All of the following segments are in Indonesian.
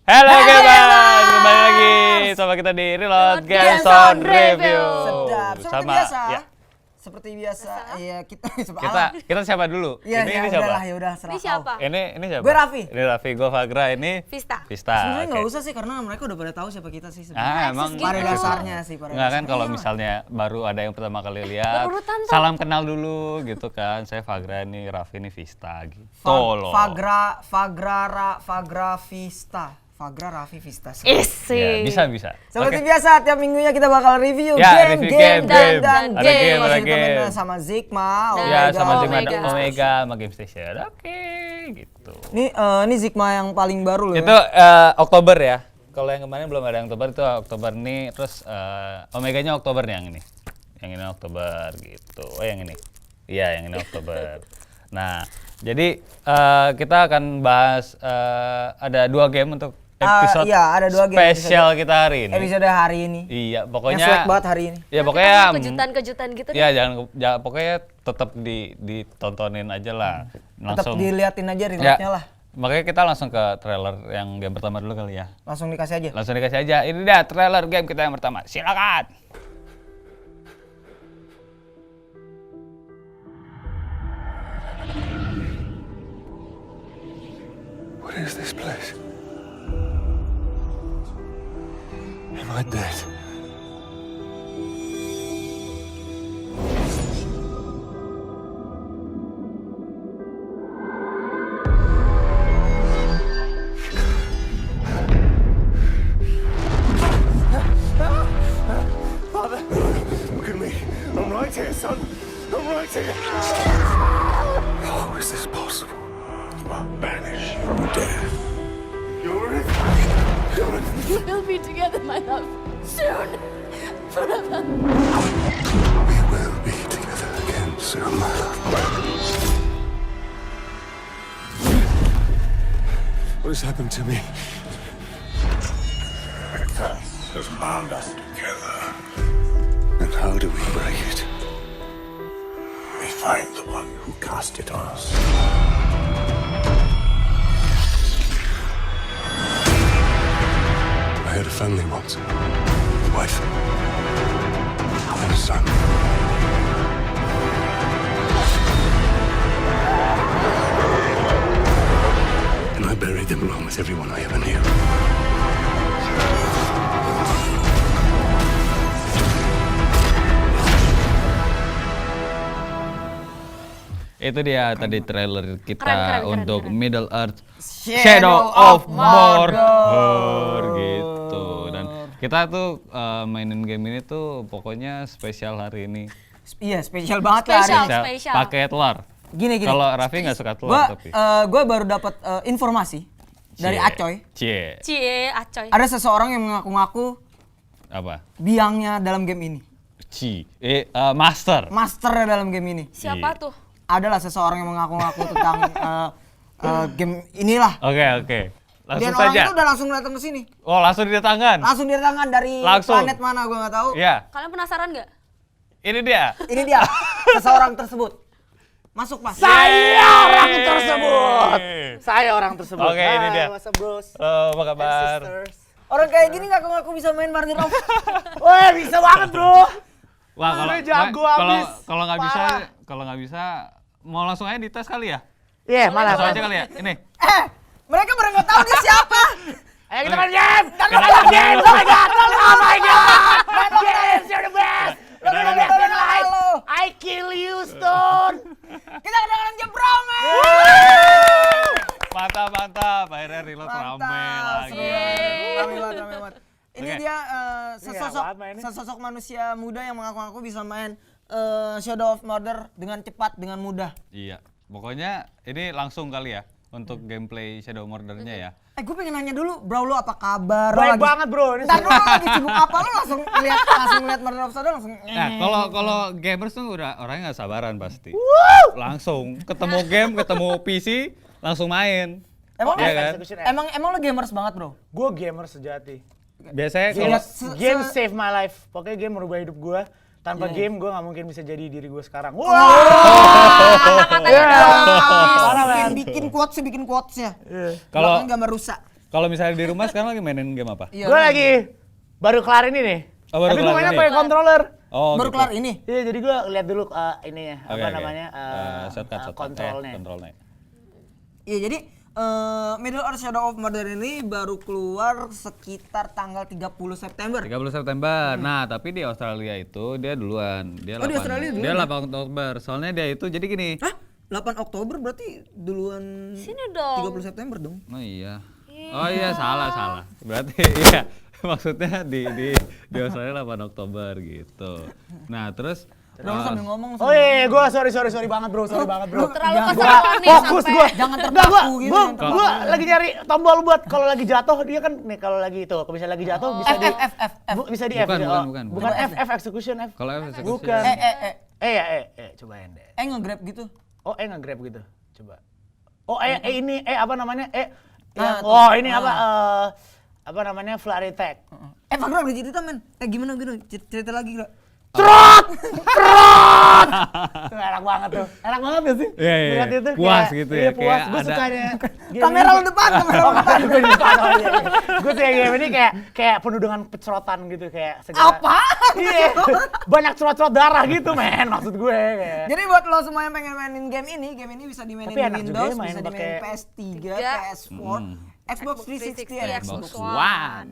Halo gamers, kembali lagi sama kita di Reload Games on Review. Sedap, Sama ya. Seperti biasa, ya kita Kita siapa dulu? Iya, ini siapa? Ya udah, serah Ini siapa? kau. Ini siapa? Gue Raffi. Ini Raffi, gue Fagra, ini Vista. Sebenarnya nggak oke. usah sih karena mereka udah pada tahu siapa kita sih sebenarnya. Emang Pada dasarnya sih, pada Enggak kan dasarnya. kalau misalnya baru ada yang pertama kali lihat, Berurutan tuh. salam kenal dulu gitu kan. Saya Fagra nih, Raffi ini Vista gitu loh. Fagra Vista. Fagra Raffi Vista. Isi. Ya, bisa. Seperti Oke. biasa, tiap minggunya kita bakal review Ya, review game. dan Ada game. game, ada Masih ditemenin game. sama Zikma, Ya, Omega, sama Zigma Omega. sama Game Station. Oke, gitu. Ini Zikma yang paling baru loh. Itu Oktober ya. Kalau yang kemarin belum ada yang Oktober, itu Oktober nih. Terus Omeganya Oktober nih yang ini. Yang ini Oktober gitu. Oh yang ini. Iya yang ini Oktober. Nah jadi kita akan bahas ada 2 game untuk episode iya, ada 2 game spesial kita hari ini. Episode hari ini. Iya Yang pokoknya. swag banget hari ini. Ya Nanti pokoknya. kasih kejutan-kejutan gitu Ya jangan pokoknya tetap ditontonin aja lah. Tetap Langsung. diliatin aja relate-nya lah. Makanya kita langsung ke trailer yang game pertama dulu kali ya. Langsung dikasih aja. Langsung dikasih aja. Ini dia trailer game kita yang pertama. Silakan. What is this place? Am I dead? Father, look at me. I'm right here, son. I'm right here. How is this possible? You are banished from death. You're it. We'll be together, my love. Soon. Forever. We will be together again soon, my love. What has happened to me? The curse has bound us together. And how do we break it? We find the one who cast it on us. I had a family once. A wife. And a son. And I buried them along with everyone I ever knew. Itu dia tadi trailer kita Keren. untuk Middle Earth Shadow of Mordor gitu. Dan kita tuh mainin game ini tuh pokoknya spesial hari ini. Iya, spesial banget lah hari Spesial. ini. Pakai telur. Gini. Kalau Raffi nggak suka telur tapi. Gue baru dapat informasi dari Acoy. Cie. Cie, acoy. Ada seseorang yang mengaku-ngaku Apa? biangnya dalam game ini. Master. Masternya dalam game ini. Siapa Iya. tuh? Adalah seseorang yang mengaku-ngaku tentang game inilah. Oke. Langsung Dan orang saja. itu udah langsung datang ke sini. Oh, langsung didatangkan. Langsung didatangkan dari Langsung. planet mana gue nggak tahu. Iya. Kalian penasaran nggak? Ini dia. Ini dia, seseorang tersebut. Masuk, Mas. Saya orang tersebut. Saya orang tersebut. Oke, ini dia. What's up, bros? Halo, apa kabar? Sisters. Orang kayak gini ngaku-ngaku bisa main Martin Off. Wah, bisa banget, bro. Wah, Udah jago abis. kalau nggak bisa, Parah. mau langsung aja dites kali ya? Iya, mana? Langsung aja kali ya. Ini. Mereka pada nggak tahu dia siapa. Ayo kita main game. Kita main game. Oh my god. Oh my god. Games, you're the best. You're the best in life. I kill you, Stone. Kita kedengeran Jebro, men. Mantap. Akhirnya reload rame lagi. Rame banget. Ini Oke. dia Nggak apa-apa ini. sesosok manusia muda yang mengaku-ngaku bisa main Shadow of Mordor dengan cepat, dengan mudah. Iya. Pokoknya ini langsung kali ya untuk gameplay Shadow Mordor-nya ya. Gue pengen nanya dulu, bro, lu apa kabar? Lu Baik lagi- banget, bro. Ini Ntar dulu lu lagi sibuk apa? Lu langsung lihat Murder of Shadow langsung. Nah, kalau gamers tuh udah orangnya nggak sabaran pasti. Langsung ketemu game, ketemu PC, langsung main. Emang Iya kan? emang lu gamers banget, bro? Gue gamer sejati. Biasanya Game, kalau game save my life. Pokoknya game merubah hidup gue. Tanpa game gue nggak mungkin bisa jadi diri gue sekarang. Wah! Bikin quotes ya. Kalau- Belakang gambar rusak. Kalau misalnya di rumah sekarang lagi mainin game apa? Iya. Gue lagi baru kelar ini nih. Oh, baru Tapi gue kelar mainnya ini. pakai controller. Oh, Baru gitu. kelar ini. Iya, jadi gue lihat dulu ininya, Oke, apa oke. namanya, Shortcut. kontrolnya. Kontrolnya. Iya, jadi Middle Earth Shadow of Mordor ini baru keluar sekitar tanggal 30 September. 30 September. Nah, tapi di Australia itu dia duluan. Dia Oh, di Australia duluan Dia ya? 8 Oktober. Soalnya dia itu jadi gini. Hah? 8 Oktober berarti duluan Sini dong. 30 September dong. Oh iya. Oh iya, salah. Berarti iya. Maksudnya di Australia 8 Oktober gitu. Nah, terus Udah lu sambil ngomong. Oh iya, gue sorry banget bro, Terlalu Jangan- kesel nih Fokus sampai. gue. Jangan terpaku gitu. jangan terpaku. Gue lagi nyari tombol buat kalau lagi jatuh, dia kan nih kalau lagi itu, kalau misalnya lagi jatuh bisa di F. bisa di F. Bukan, gitu. bukan. Bukan Coba F execution F. kalau eksekusi. Bukan. Eh. Cobain deh. Nge-grab gitu. Oh, nge-grab gitu. Coba. Oh, ini apa namanya? Nah, Oh, ini apa namanya? Flurry attack. Fagra udah cerita men. Gimana gitu? Cerita lagi gak? Trot! Tuh enak banget tuh. Enak banget gak sih? Iya. Lihat itu Puas kayak- gitu ya, Iya, puas. kayak Gue ada- sukanya. Kamera lu depan, kamera lu depan. Gue di depan. Oh, iya. Gue tuh yang game ini kayak penuh dengan kecerotan gitu kayak segala. Apa? Iya. Banyak cerot-cerot darah gitu, men. Maksud gue kayak. Jadi buat lo semua yang pengen mainin game ini bisa dimainin Tapi di enak juga Windows, ya main bisa dimainin pakai- PS3, Tiga. PS4, Xbox 360, and Xbox Xbox One. One.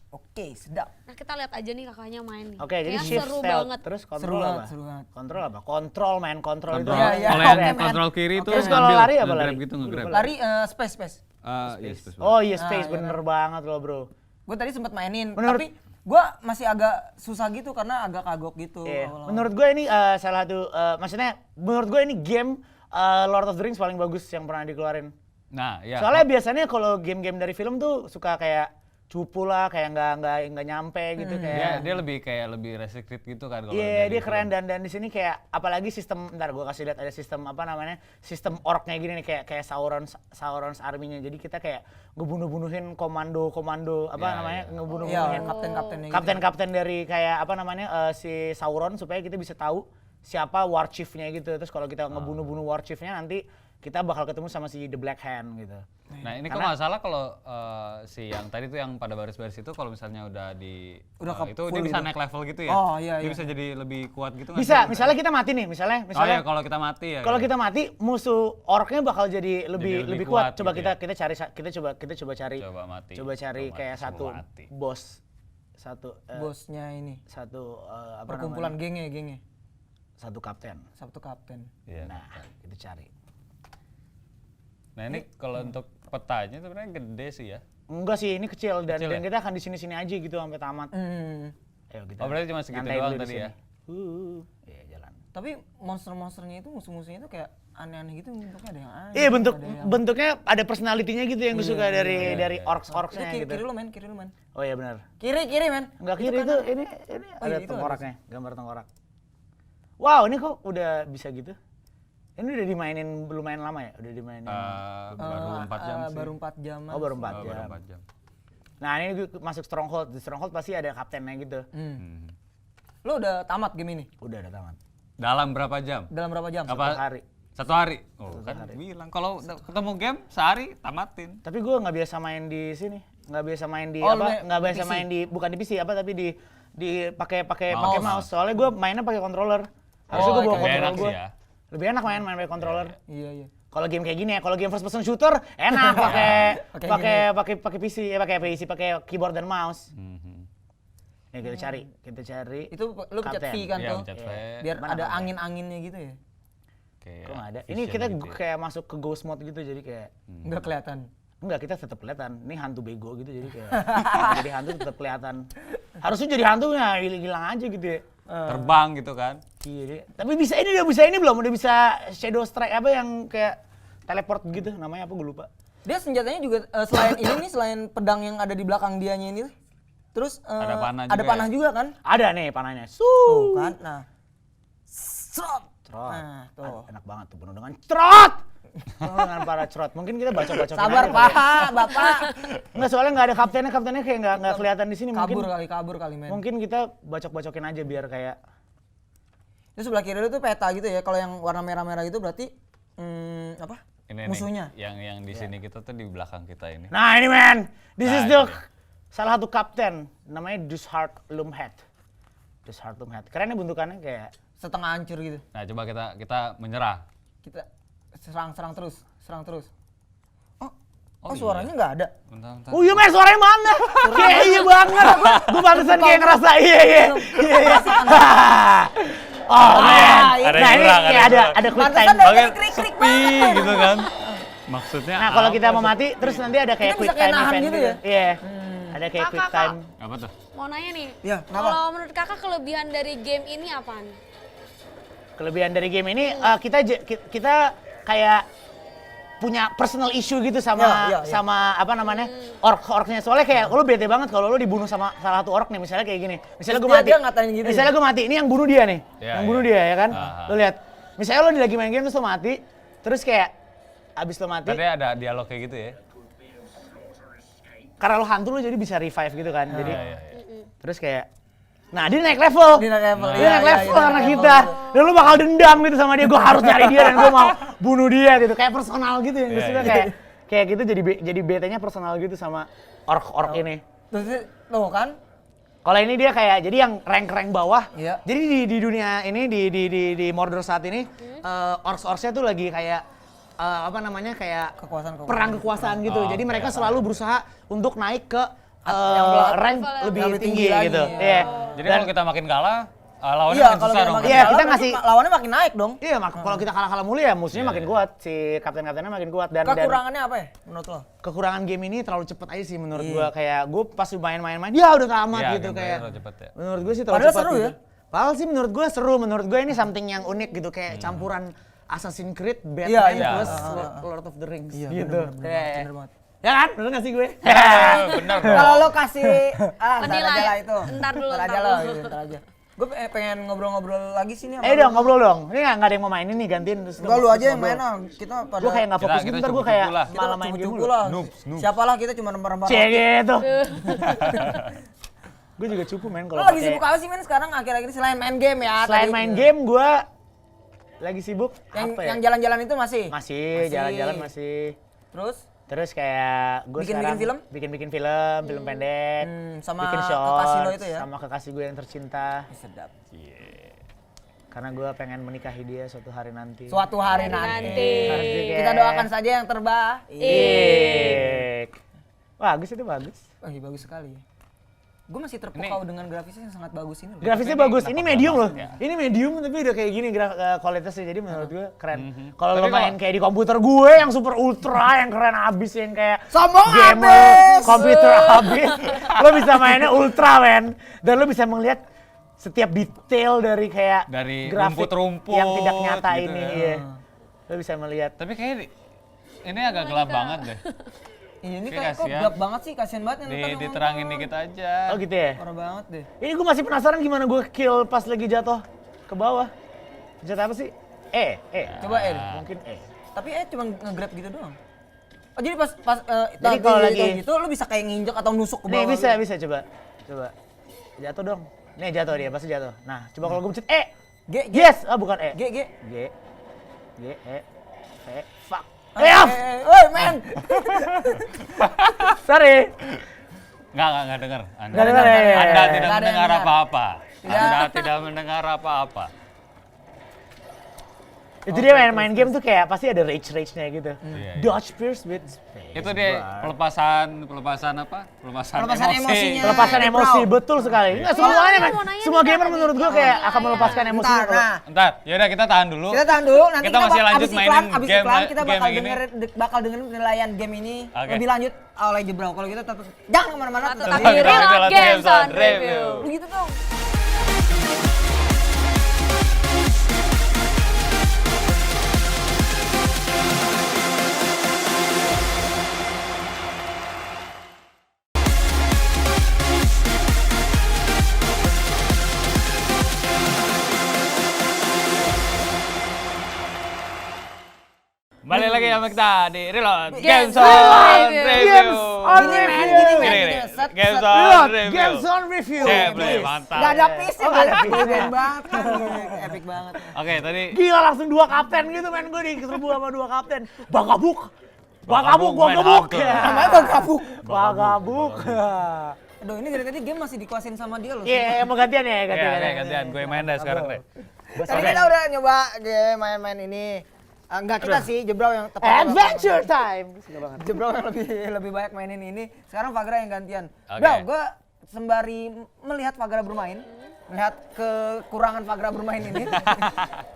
Oke, sedap. Nah kita lihat aja nih kakaknya main nih. Oke, jadi Kayaknya shift seru stealth banget. terus Seru kontrol banget, apa? seru banget. Kontrol apa? Kontrol main kontrol itu. Kontrol. Iya, iya. Kalau Oke, yang men. kontrol kiri itu Terus kalau ngambil, lari apa nge-grab lari? gitu, nge-grab. Lari space. Iya, space. Oh iya space iya bener banget loh bro. Gue tadi sempat mainin, Menurut- tapi gue masih agak susah gitu karena agak kagok gitu. Iya. awal-awal. Menurut gue ini salah satu, maksudnya menurut gue ini game Lord of the Rings paling bagus yang pernah dikeluarin. Nah, ya. Soalnya biasanya kalau game-game dari film tuh suka kayak cupu lah, kayak nggak nyampe gitu kayak. dia lebih restricted gitu kan kalau Iya, dari dia keren film. dan di sini kayak apalagi sistem, ntar gue kasih lihat ada sistem apa namanya, sistem orknya gini nih kayak Sauron's army-nya. Jadi kita kayak ngebunuh-bunuhin komando apa Iya, namanya, iya. ngebunuh-bunuhin Iya, kapten-kaptennya gitu. kapten-kapten dari kayak apa namanya si Sauron supaya kita bisa tahu siapa war chief-nya gitu. Terus kalau kita ngebunuh-bunuh war chief-nya nanti kita bakal ketemu sama si The Black Hand gitu. Nah, ini kok nggak salah kalau si yang tadi tuh yang pada baris-baris itu kalau misalnya udah di Udah itu full dia bisa gitu. naik level gitu ya. Oh, iya, Dia iya. bisa jadi lebih kuat gitu nggak Bisa, sih? misalnya kita mati nih, misalnya Oh iya, kalau kita mati ya. kalau gitu. kita mati musuh orknya bakal jadi lebih lebih kuat kuat. Coba gitu kita ya. kita coba cari Coba mati. coba cari Coba kayak mati, satu semua mati. bos satu Bosnya ini. satu apa Perkumpulan namanya? gengnya. Satu kapten. Sabtu Kapten. Iya. Nah, kita cari. Nah, ini kalau untuk petanya sebenarnya gede sih ya. Enggak sih, ini kecil dan Kecil ya? kita akan di sini-sini aja gitu sampai tamat. Ayo kita. Oh, berarti cuma segitu nyantai doang dulu di tadi sini. ya? Iya, jalan. Tapi monster-monsternya itu musuh-musuhnya itu kayak aneh-aneh gitu bentuknya, ada yang aneh. Iya, ada yang- bentuknya ada personality-nya gitu yang gue suka dari Itu orcs-orcsnya kiri, gitu. kiri lu men. Oh iya benar. Kiri men. Enggak kiri itu, ini Oh, ada iya, itu tengkoraknya, gambar tengkorak. Wow, ini kok udah bisa gitu? Ini udah dimainin lumayan lama ya? Udah dimainin. Baru 4 jam sih. Baru 4 jam. Oh, baru 4 Oh, baru jam. 4 jam. Nah, ini gue masuk Stronghold. Di Stronghold pasti ada kaptennya gitu. Lu udah tamat game ini? Udah tamat. Dalam berapa jam? Dalam berapa jam? Apa? Hari. 1 hari. Oh, kan bilang kalau ketemu game sehari tamatin. Tapi gue nggak biasa main di sini. Nggak biasa main di Oh, apa? lu Nggak biasa PC? main di bukan di PC apa tapi di pakai Mouse. mouse. Soalnya gue mainnya pakai controller. Harusnya gue bawa Lebih controller enak gue. sih ya. Lebih enak main pakai controller. Iya. Kalau game kayak gini ya, kalau game first person shooter enak pakai PC, pakai keyboard dan mouse. Nih kita cari. Itu lu pencet Kapten. V kan Iya, tuh. pencet V. Biar Mana ada kapten? angin-anginnya gitu ya. Kayak Kok nggak ada? Ini vision kita gitu ya. kayak masuk ke ghost mode gitu jadi kayak Enggak kelihatan. enggak, kita tetap kelihatan. Ini hantu bego gitu jadi kayak jadi hantu tetap kelihatan. Harusnya jadi hantu ya hilang aja gitu ya. terbang gitu kan. Iya deh. Tapi udah bisa ini belum? Udah bisa shadow strike apa yang kayak teleport gitu namanya apa gue lupa. Dia senjatanya juga selain ini nih, selain pedang yang ada di belakang dianya ini. Terus Ada panah ada juga panah ya? juga kan? Ada nih panahnya. Tuh kan. Nah. Strot. Trot. Nah, tuh. Enak banget tuh penuh dengan trot. Penuh dengan para trot. Mungkin kita bacok-bacokin Sabar aja kali ya. Bapak. Enggak, soalnya nggak ada kaptennya kayak nggak kelihatan di sini. Kabur kali men. Mungkin kita bacok-bacokin aja biar kayak Itu sebelah kiri itu peta gitu ya. Kalau yang warna merah-merah itu berarti apa? Ini musuhnya. nih, yang di sini kita tuh di belakang kita ini. Nah ini man, this is Nah, the salah satu kapten, namanya Dusshard Lumhead. Dusshard Lumhead, keren ya bentukannya kayak. Setengah hancur gitu. Nah, coba kita menyerah. Kita serang terus. Oh, iya. suaranya nggak ada. Bentar. Oh iya men, suaranya mana? Kayak iya banget. Gue pantesan kayak ngerasa iya. Oh man. Ada Nah ini jurang, kayak ada ada quick Pantesan time. dari Bagian krik-krik sepi banget. gitu kan. Maksudnya Nah kalau kita apa mau sih? mati, terus nanti ada kayak Kita quick bisa kayak time nahan event gitu gitu. ya? Iya. Ada kayak Kakak, quick Kak. time. Apa tuh? Mau nanya nih. Ya, kenapa? Kalau menurut kakak kelebihan dari game ini apaan? Kelebihan dari game ini kita kayak punya personal issue gitu sama Ya. sama apa namanya orknya, soalnya kayak lo bete banget kalau lo dibunuh sama salah satu ork nih, misalnya kayak gini, misalnya gue Terus mati, dia ngatain gitu misalnya ya? gue mati, ini yang bunuh dia nih, Ya, yang ya. bunuh dia ya kan, Aha. lo lihat, misalnya lo lagi main game terus lo mati, terus kayak abis lo mati, Tadi ada dialog kayak gitu ya. karena lo hantu lo jadi bisa revive gitu kan, jadi Iya. terus kayak, nah dia naik level. Dia naik level, Dia iya, naik iya, level iya, karena naik kita. level. Dan lu bakal dendam gitu sama dia, gue harus cari dia dan gue mau bunuh dia gitu. Kayak personal gitu yang gue Iya, suka, iya. kayak gitu jadi betenya personal gitu sama ork ini. Terus tuh kan? Kalau ini dia kayak jadi yang rank bawah. Iya. Jadi di dunia ini di Mordor saat ini orks-orksnya tuh lagi kayak apa namanya kayak Kekuasaan. perang kekuasaan gitu. Oh, Jadi oke. mereka selalu berusaha untuk naik ke rank Level lebih yang lebih tinggi, tinggi gitu. lagi, Iya. Jadi kalau kita makin kalah, lawannya Iya, makin kalau susah kita dong. makin Iya, kalah, kita berarti ngasih- lawannya makin naik dong. Iya, kalau kita kalah mulu ya musuhnya makin kuat, si kapten-kaptennya makin kuat dan Kekurangannya apa ya menurut lo? kekurangan game ini terlalu cepet aja sih menurut Iya. gua, kayak gua pas main ya udah tamat Iya, gitu gameplaynya kayak. terlalu cepet ya. Menurut gua sih terlalu Padahal cepet seru gitu. ya? Padahal sih menurut gua seru, menurut gua ini something yang unik gitu kayak campuran Assassin's Creed, Batman Iya, iya. plus Iya. Lord of the Rings Iya, gitu. bener banget. Ya kan? Bener gak sih gue? Bener dong. Kalau lo kasih ntar Penilai. aja lah itu. Ntar dulu, Ntar aja ntar lah, dulu. gitu, ntar aja. Gue pengen ngobrol-ngobrol lagi sih nih. sama Ayo lo. dong ngobrol dong. Ini gak ada yang mau mainin nih, gantiin terus. Enggak, lu aja yang ngobrol. main ah. Kita pada Gue kayak gak fokus Kita gitu, ntar gue cupu-cupu kayak lah. kita malah main game cupu-cupu mulu. lah. Noobs. Siapalah kita cuma rempah-rempah. Cie gitu. Gue juga cupu main Lo kalau lagi pakai- sibuk apa sih men sekarang akhir-akhir ini selain main game ya? Selain tadi? main game, gue lagi sibuk apa ya? Yang jalan-jalan itu masih? Masih, jalan-jalan masih. Terus kayak gue Bikin-bikin sekarang film? bikin film, film pendek, sama bikin kekasih lo shorts, itu ya? sama kekasih gue yang tercinta. sedap. Karena gue pengen menikahi dia suatu hari nanti. Suatu hari Nanti. nanti. Asik, ya. Kita doakan saja yang terbaik. Ih. Bagus itu bagus. Wah, iya, bagus sekali. Gue masih terpukau dengan grafisnya yang sangat bagus ini. loh. Grafisnya Tapi ini bagus. Ini kenapa medium loh. banget ya? Ini medium tapi udah kayak gini kualitasnya. Jadi menurut gue keren. Kalau Tapi lo main kalau- kayak di komputer gue yang super ultra yang keren abis yang kayak Sombong gamer, abis! komputer abis. Lo bisa mainnya ultra men. Dan lo bisa melihat setiap detail dari kayak Dari grafik rumput-rumput yang tidak nyata gitu ini. ya. Iya. Lo bisa melihat. Tapi kayaknya ini agak gelap banget deh. Ini Kayak kok kasihan. gelap banget sih, kasihan banget yang nonton. Diterangin dikit aja. Oh gitu ya. Parah banget deh. Ini gue masih penasaran gimana gue kill pas lagi jatuh ke bawah. Jatuh apa sih? Coba Mungkin Tapi cuma nge-grab gitu doang. Oh, jadi pas Jadi kalau lagi- gitu lu bisa kayak nginjek atau nusuk ke bawah. Nih bisa gitu. coba. Jatuh dong. Nih jatuh dia, pasti jatuh. Nah, coba kalau gue pencet G. Yes, bukan G. Fuck. Off. Woi, men. Sorry. Nggak dengar. Nggak dengar, ya. Anda tidak Nggak ada yang mendengar dengar. apa-apa. Tidak. Anda tidak mendengar apa-apa. Itu dia main game tuh kayak pasti ada rage-nya gitu. Iya, iya. Dodge Pierce with space. Itu dia pelepasan apa? Pelepasan emosinya. Pelepasan Bro. emosi, betul sekali. Enggak semuanya, aku men. mau nanya Semua nih, gamer tadi. menurut gue kayak akan melepaskan emosinya. Ntar, nah, Entar, yaudah kita tahan dulu. kita tahan dulu. Nanti Kita masih lanjut abis mainin abis game- iklan kita game bakal yang ini. bakal dengerin penilaian game ini Oke. lebih lanjut oleh Jebrau. Kalau kita tetap jangan kemana-mana. Tetap tetap di di Reload Reload Games Games on on Review. Review. Begitu dong. Balik lagi sama kita di Reload Yes. Games on Review. Review. Games on Gini, men, Review. gini, men. Gini, Gini, gini. set. Game set. Zone Lihat, Review. Game Zone Review. Gameplay, mantap. Gak ada peace-nya, Oh, nggak ada Bang. peace. Keren banget kan. Epic banget. Oke, tadi Gila langsung 2 kapten gitu men, gue diserbu sama 2 kapten. Bagabuk. Bagabuk, Bagabuk. main hardcore. Namanya Bagabuk. Bagabuk. Aduh, ini dari tadi game masih dikuasain sama dia loh. Iya, mau gantian ya, Iya, oke, gantian. Gue main deh sekarang deh. Tadi kita udah nyoba game main-main ini. Enggak kita sih, Jebrau yang tepat. Adventure time. Suka banget. Jebrau yang lebih banyak mainin ini. Sekarang Fagra yang gantian. Oke. Bro, gue sembari melihat Fagra bermain, melihat kekurangan Fagra bermain ini,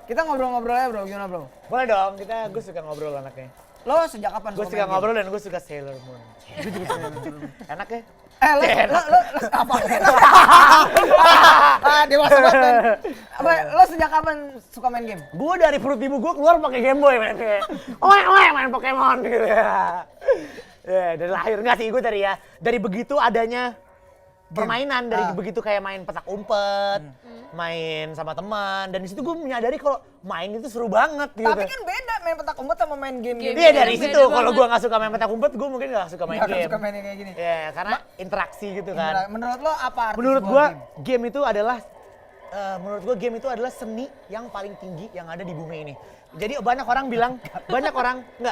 kita ngobrol-ngobrol ya bro, gimana bro? Boleh dong, gue suka ngobrol anaknya. Lo sejak kapan Gue suka suka main ngobrol dan gue suka Sailor Moon. Gue juga suka Sailor Moon. Enak ya? game? Lo apa? Dewasa banget men. Lo sejak kapan suka main game? Gue dari perut ibu gue keluar pakai Game Boy men. Kayak, oe main Pokemon gitu ya. Ya, dari lahir nggak sih gue dari begitu adanya permainan, dari begitu kayak main petak umpet, main sama teman, dan di situ gue menyadari kalau main itu seru banget gitu. Tapi kan beda main petak umpet sama main game gitu. Iya dari beda situ, banget. kalau gue nggak suka main petak umpet, gue mungkin nggak suka main Nggak game. suka main yang kayak gini. Ya, karena interaksi gitu kan. Menurut lo apa arti Menurut sebuah gua game? game itu adalah seni yang paling tinggi yang ada di bumi ini. Jadi banyak orang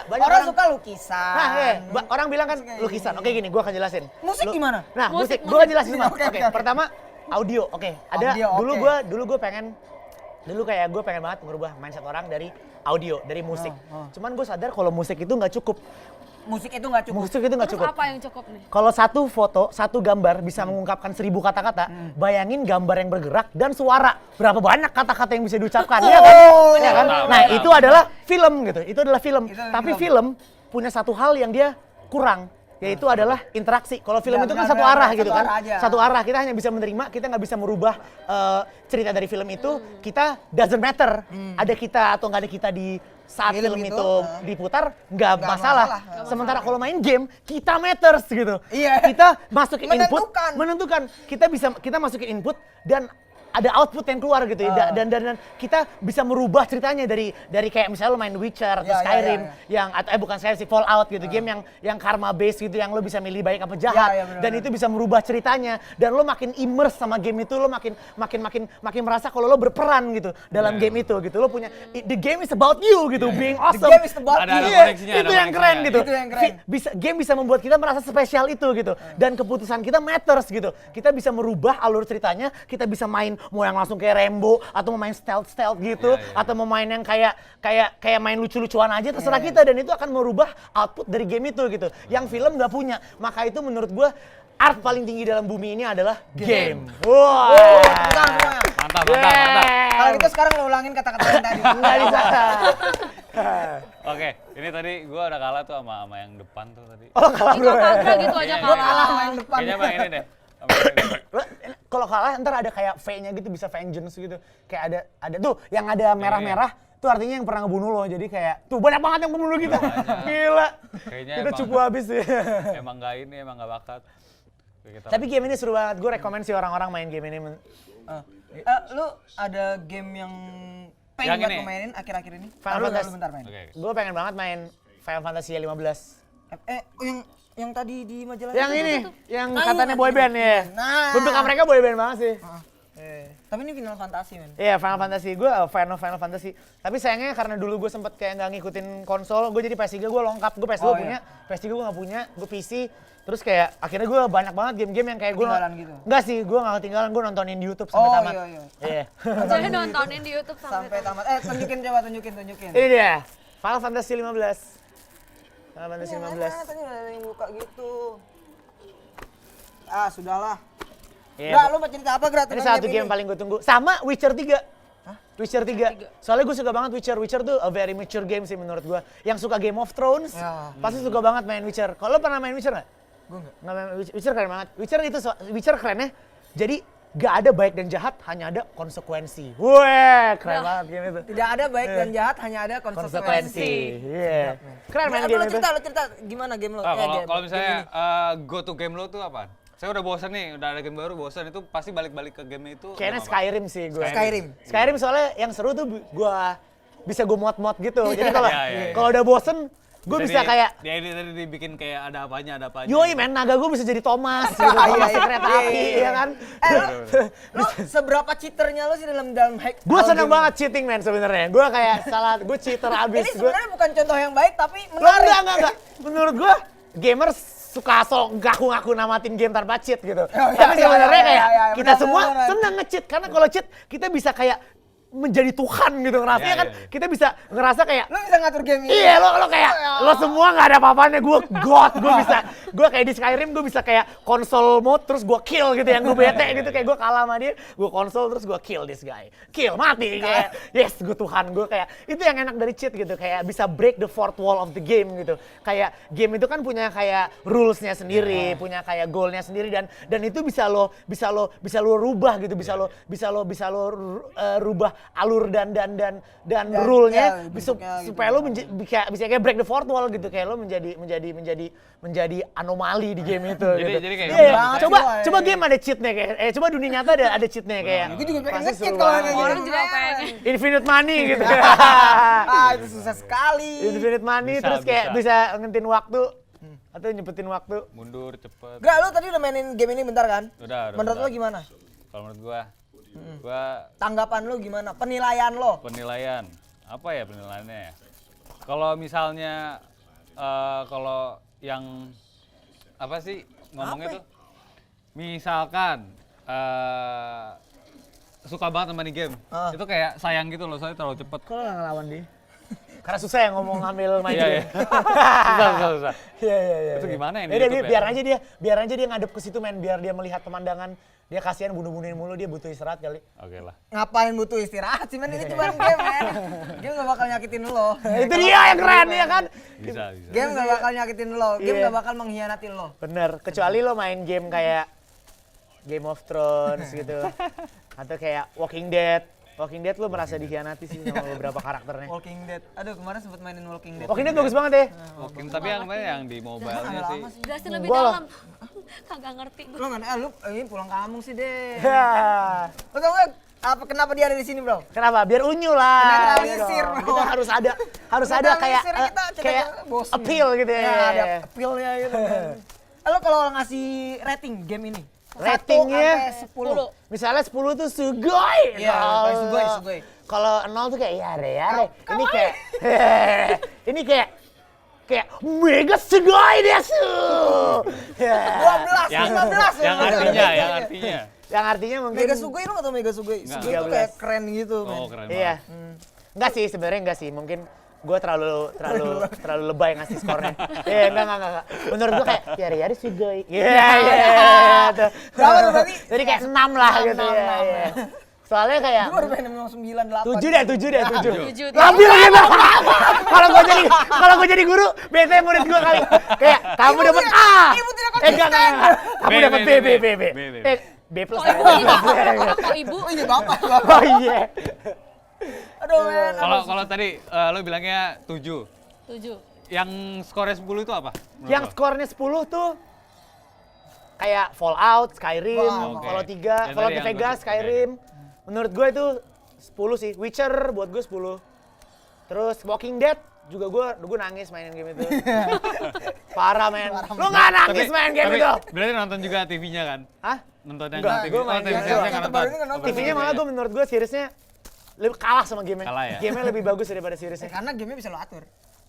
Orang suka lukisan. Nah, orang bilang kan lukisan. Oke gini, gua akan jelasin. Musik gimana? Nah, Musik, gua jelasin semua. Oke, Oke, oke. pertama audio. Oke, ada Audio, dulu oke. gue pengen banget merubah mindset orang dari audio, dari musik. Cuman gue sadar kalau musik itu nggak cukup. Musik itu nggak cukup. Musik itu nggak Terus cukup. apa yang cukup nih? Kalau satu foto, satu gambar bisa mengungkapkan 1000 kata-kata, bayangin gambar yang bergerak dan suara. Berapa banyak kata-kata yang bisa diucapkan, ya kan? Ya kan? Nah, itu adalah film gitu. Itu adalah film. Itu Tapi film. film punya satu hal yang dia kurang, yaitu adalah interaksi. Kalau film Ya, itu kan benar, satu benar, arah benar, gitu satu kan. arah aja. Satu arah, kita hanya bisa menerima, kita nggak bisa merubah cerita dari film itu. Kita doesn't matter. Ada kita atau nggak ada kita di saat Film film itu, itu diputar, nggak masalah. masalah. Sementara kalau main game, kita matters gitu. Iya. Kita masukin input, Menentukan. menentukan. Kita masukin input dan ada output yang keluar gitu ya. Dan kita bisa merubah ceritanya dari kayak misalnya lo main Witcher atau Ya, ya, Skyrim ya, yang bukan Skyrim sih, Fallout gitu, game yang karma based gitu, yang lo bisa milih baik apa jahat, Ya, ya, benar, dan benar. itu bisa merubah ceritanya, dan lo makin immerse sama game itu, lo makin merasa kalau lo berperan gitu dalam game itu gitu. Lo punya the game is about you gitu, being awesome. game is about Ada you. koneksinya, ada Itu yang keren koneksinya. gitu. Itu yang keren. Game bisa membuat kita merasa spesial itu gitu. Dan keputusan kita matters gitu. Kita bisa merubah alur ceritanya, kita bisa main mau yang langsung kayak Rambo atau mau main stealth gitu, atau mau main yang kayak main lucu-lucuan aja, terserah kita, dan itu akan merubah output dari game itu gitu. Yang film nggak punya. Maka itu menurut gua art paling tinggi dalam bumi ini adalah game. Wah. Tepuk tangan semuanya. Mantap, mantap. Kalau gitu sekarang lo ulangin kata-kata yang tadi. Nggak bisa. Oke, ini tadi gue udah kalah tuh sama yang depan tuh tadi. Oh kalah bro. Enggak apa-apa gitu aja Iya, Gue kalah kalah. sama yang depan. Kayaknya bang ini deh. Sama yang ini. Kalau kalah ntar ada kayak V-nya gitu, bisa vengeance gitu. Kayak ada tuh yang ada merah-merah tuh artinya yang pernah ngebunuh lo. Jadi kayak tuh banyak banget yang membunuh kita. Gila. Kayaknya Kita emang- cukup habis ya. Emang nggak ini, emang nggak bakat. Oke, kita Tapi game ini seru banget. Gue rekomen sih orang-orang main game ini. Lu ada game yang pengen Yang buat ini? lo mainin akhir-akhir ini? Final Taruh dulu Fantasy. bentar main. Oke. Gue pengen banget main Final Fantasy 15. Yang tadi di majalah Yang itu, ini, tuh. yang Nah, katanya iya, boyband ya. Nah. Bentukan mereka boyband banget sih. Tapi ini Final Fantasy men. Iya, Final Fantasy. Gue Final Fantasy. Tapi sayangnya karena dulu gue sempet kayak nggak ngikutin konsol, gue jadi PS3 gue lengkap. Gue PS2 Oh, punya, iya. PS3 gue nggak punya, gue PC. Terus kayak akhirnya gue banyak banget game-game yang kayak gue Ketinggalan gitu? Enggak sih, gue nggak ketinggalan, gue nontonin di YouTube sampai Oh, tamat. iya. Iya. Jadi nontonin di YouTube Sampai tamat. tamat. Tunjukin coba, tunjukin. Ini dia, Final Fantasy 15. Final Fantasy 15. Tadi udah ada yang buka gitu. Ah, sudahlah. Iya, Gra, lu mau cerita apa, Gra? ini tentang satu game paling gue tunggu. Sama Witcher 3. Witcher 3. Soalnya gue suka banget Witcher. Witcher tuh a very mature game sih menurut gue. Yang suka Game of Thrones, Ya. pasti suka banget main Witcher. Kalau lo pernah main Witcher nggak? Gue enggak. Nggak main Witcher keren banget. Witcher kerennya, jadi gak ada baik dan jahat, hanya ada konsekuensi. Wah, keren banget game itu. Tidak ada baik dan jahat, hanya ada konsekuensi. Konsekuensi. Iya. Keren main Lu game itu. cerita gimana game lo? Ah, kalau game- kalau game misalnya ini. go to game lo tuh apa? Saya udah bosan nih, udah ada game baru bosan, itu pasti balik-balik ke game itu. Kayaknya apa? Skyrim sih gue. Skyrim. Skyrim soalnya yang seru tuh bisa gue mod-mod gitu. Jadi kalau Iya, iya, iya. kalau udah bosen, Gue bisa kayak dia ini tadi dibikin kayak ada apanya. yoi men, naga gue bisa jadi Thomas gitu, Thomas di kereta api, ya kan? Lo seberapa cheaternya lo sih dalam hack? Gue seneng banget cheating men sebenarnya. Gue kayak gue cheater abis. Ini sebenarnya bukan contoh yang baik tapi Lo menarik. enggak. Menurut gue, gamers suka ngaku-ngaku namatin game tanpa cheat gitu. iya, Tapi sebenarnya iya, kayak iya, kita benar, semua benar. seneng nge-cheat. Karena kalau cheat, kita bisa kayak menjadi Tuhan gitu ngerasanya Iya, kan. iya. Kita bisa ngerasa kayak Lo bisa ngatur game ini. iya lo kayak lo semua nggak ada apa-apanya, gue god, gue kayak di Skyrim gue bisa kayak konsol mode terus gue kill gitu yang gue bete gitu, kayak gue kalah sama dia, gue konsol terus gue kill this guy, mati kayak yes gue Tuhan, gue kayak itu yang enak dari cheat gitu, kayak bisa break the fourth wall of the game gitu, kayak game itu kan punya kayak rulesnya sendiri, punya kayak goalnya sendiri dan itu bisa lo rubah gitu, bisa lo rubah alur dan rule-nya ya, supaya bentuknya lo bisa kayak break the fourth wall gitu, kayak lo menjadi anomali di game itu gitu. Jadi kayak Iya, banget coba sih lo, coba game ada cheatnya kayak coba dunia nyata ada cheatnya kayak Gue juga pengen pasti nge-cheat seru kalau banget. kayak Orang gitu. juga pengen. Infinite money gitu. Itu susah sekali. Infinite money Bisa, terus kayak bisa. bisa ngentin waktu atau nyepetin waktu. mundur cepet. Gak, lo tadi udah mainin game ini bentar kan? Udah, Menurut bentar. lo gimana? Kalau menurut gua Tanggapan lo gimana? Penilaian lo? penilaian apa ya penilaiannya ya? Kalau misalnya kalau yang apa sih ngomongnya tuh? Misalkan suka banget sama nih game, itu kayak sayang gitu loh, soalnya terlalu cepet. Kok lo nggak ngelawan dia? Karena susah ya ngomong ngambil mic Iya, dia. iya. susah. Iya. Itu gimana ya? Ya udah, biar aja dia ngadep ke situ men, biar dia melihat pemandangan. Dia kasihan bunuh-bunuhin mulu, dia butuh istirahat kali. Oke lah. Ngapain butuh istirahat sih, men? Ini cuma game, men. Game gak bakal nyakitin lo. Itu dia yang keren ya kan? Bisa. Game gak bakal nyakitin lo. Game Iya. gak bakal mengkhianati lo. Bener, kecuali lo main game kayak Game of Thrones gitu. Atau kayak Walking Dead. Walking Dead lo merasa dikhianati sih sama beberapa karakternya. Walking Dead. Aduh, kemarin sempet mainin Walking Dead. Walking Dead bagus banget deh. Oke, tapi yang mana yang di mobile-nya sih? Jelasin lebih Gua lah. dalam. Kagak ngerti gue. Lo kan, lu ini pulang kampung sih deh. Ya. Lo tau gak kenapa dia ada di sini, bro? Kenapa? Biar unyu lah. Netralisir, gitu. bro. Kita harus ada kayak Netralisir kita kayak bosen. appeal gitu ya. Ya, ada appeal-nya gitu. Lo kalau ngasih rating game ini? Ratingnya 1 sampai 10. misalnya 10 tuh sugoi. Iya, kayak sugoi. Kalau 0 tuh kayak yare. Ini kayak ini kayak mega sugoi desu. 12, 15. Yang artinya. Yang artinya mungkin Mega Sugoi, lo gak tau Mega Sugoi? Nggak. Sugoi itu kayak keren gitu, men. Oh, keren iya. banget. Enggak sih, sebenarnya enggak sih. Mungkin gue terlalu lebay ngasih skornya. Iya, enggak. Menurut gue kayak yare sugoi. Iya. Berapa tuh berarti? Jadi kayak 6 lah gitu ya. Iya. Soalnya kayak Gue baru main 9, 8. 7 deh. 7. Labil gitu. Kalau gue jadi guru, bete murid gue kali. Kayak kamu dapat A. Ibu tidak Enggak. Kamu B, dapat B, B. B. B plus. Kok ibu? Oh iya, bapak. Oh iya. Aduh, men. Kalau tadi lo bilangnya 7. 7. Yang skornya 10 itu apa? menurut Yang lo? skornya 10 tuh kayak Fallout, Skyrim, Wah, oke. Fallout 3, Ya, Fallout tadi New yang Vegas, oke. Skyrim. Menurut gue itu 10 sih. Witcher buat gue 10. Terus Walking Dead juga gue nangis mainin game itu. Parah men. Lu nggak nangis main game itu? Berarti nonton juga TV-nya kan? Hah? Nonton yang Enggak, TV. gua main TV-nya game. nggak Yang nonton. terbaru ini nggak nonton. TV-nya malah gue menurut gue seriesnya lebih kalah sama game-nya. Kalah ya? Game-nya lebih bagus daripada seriesnya. Karena gamenya bisa lo atur.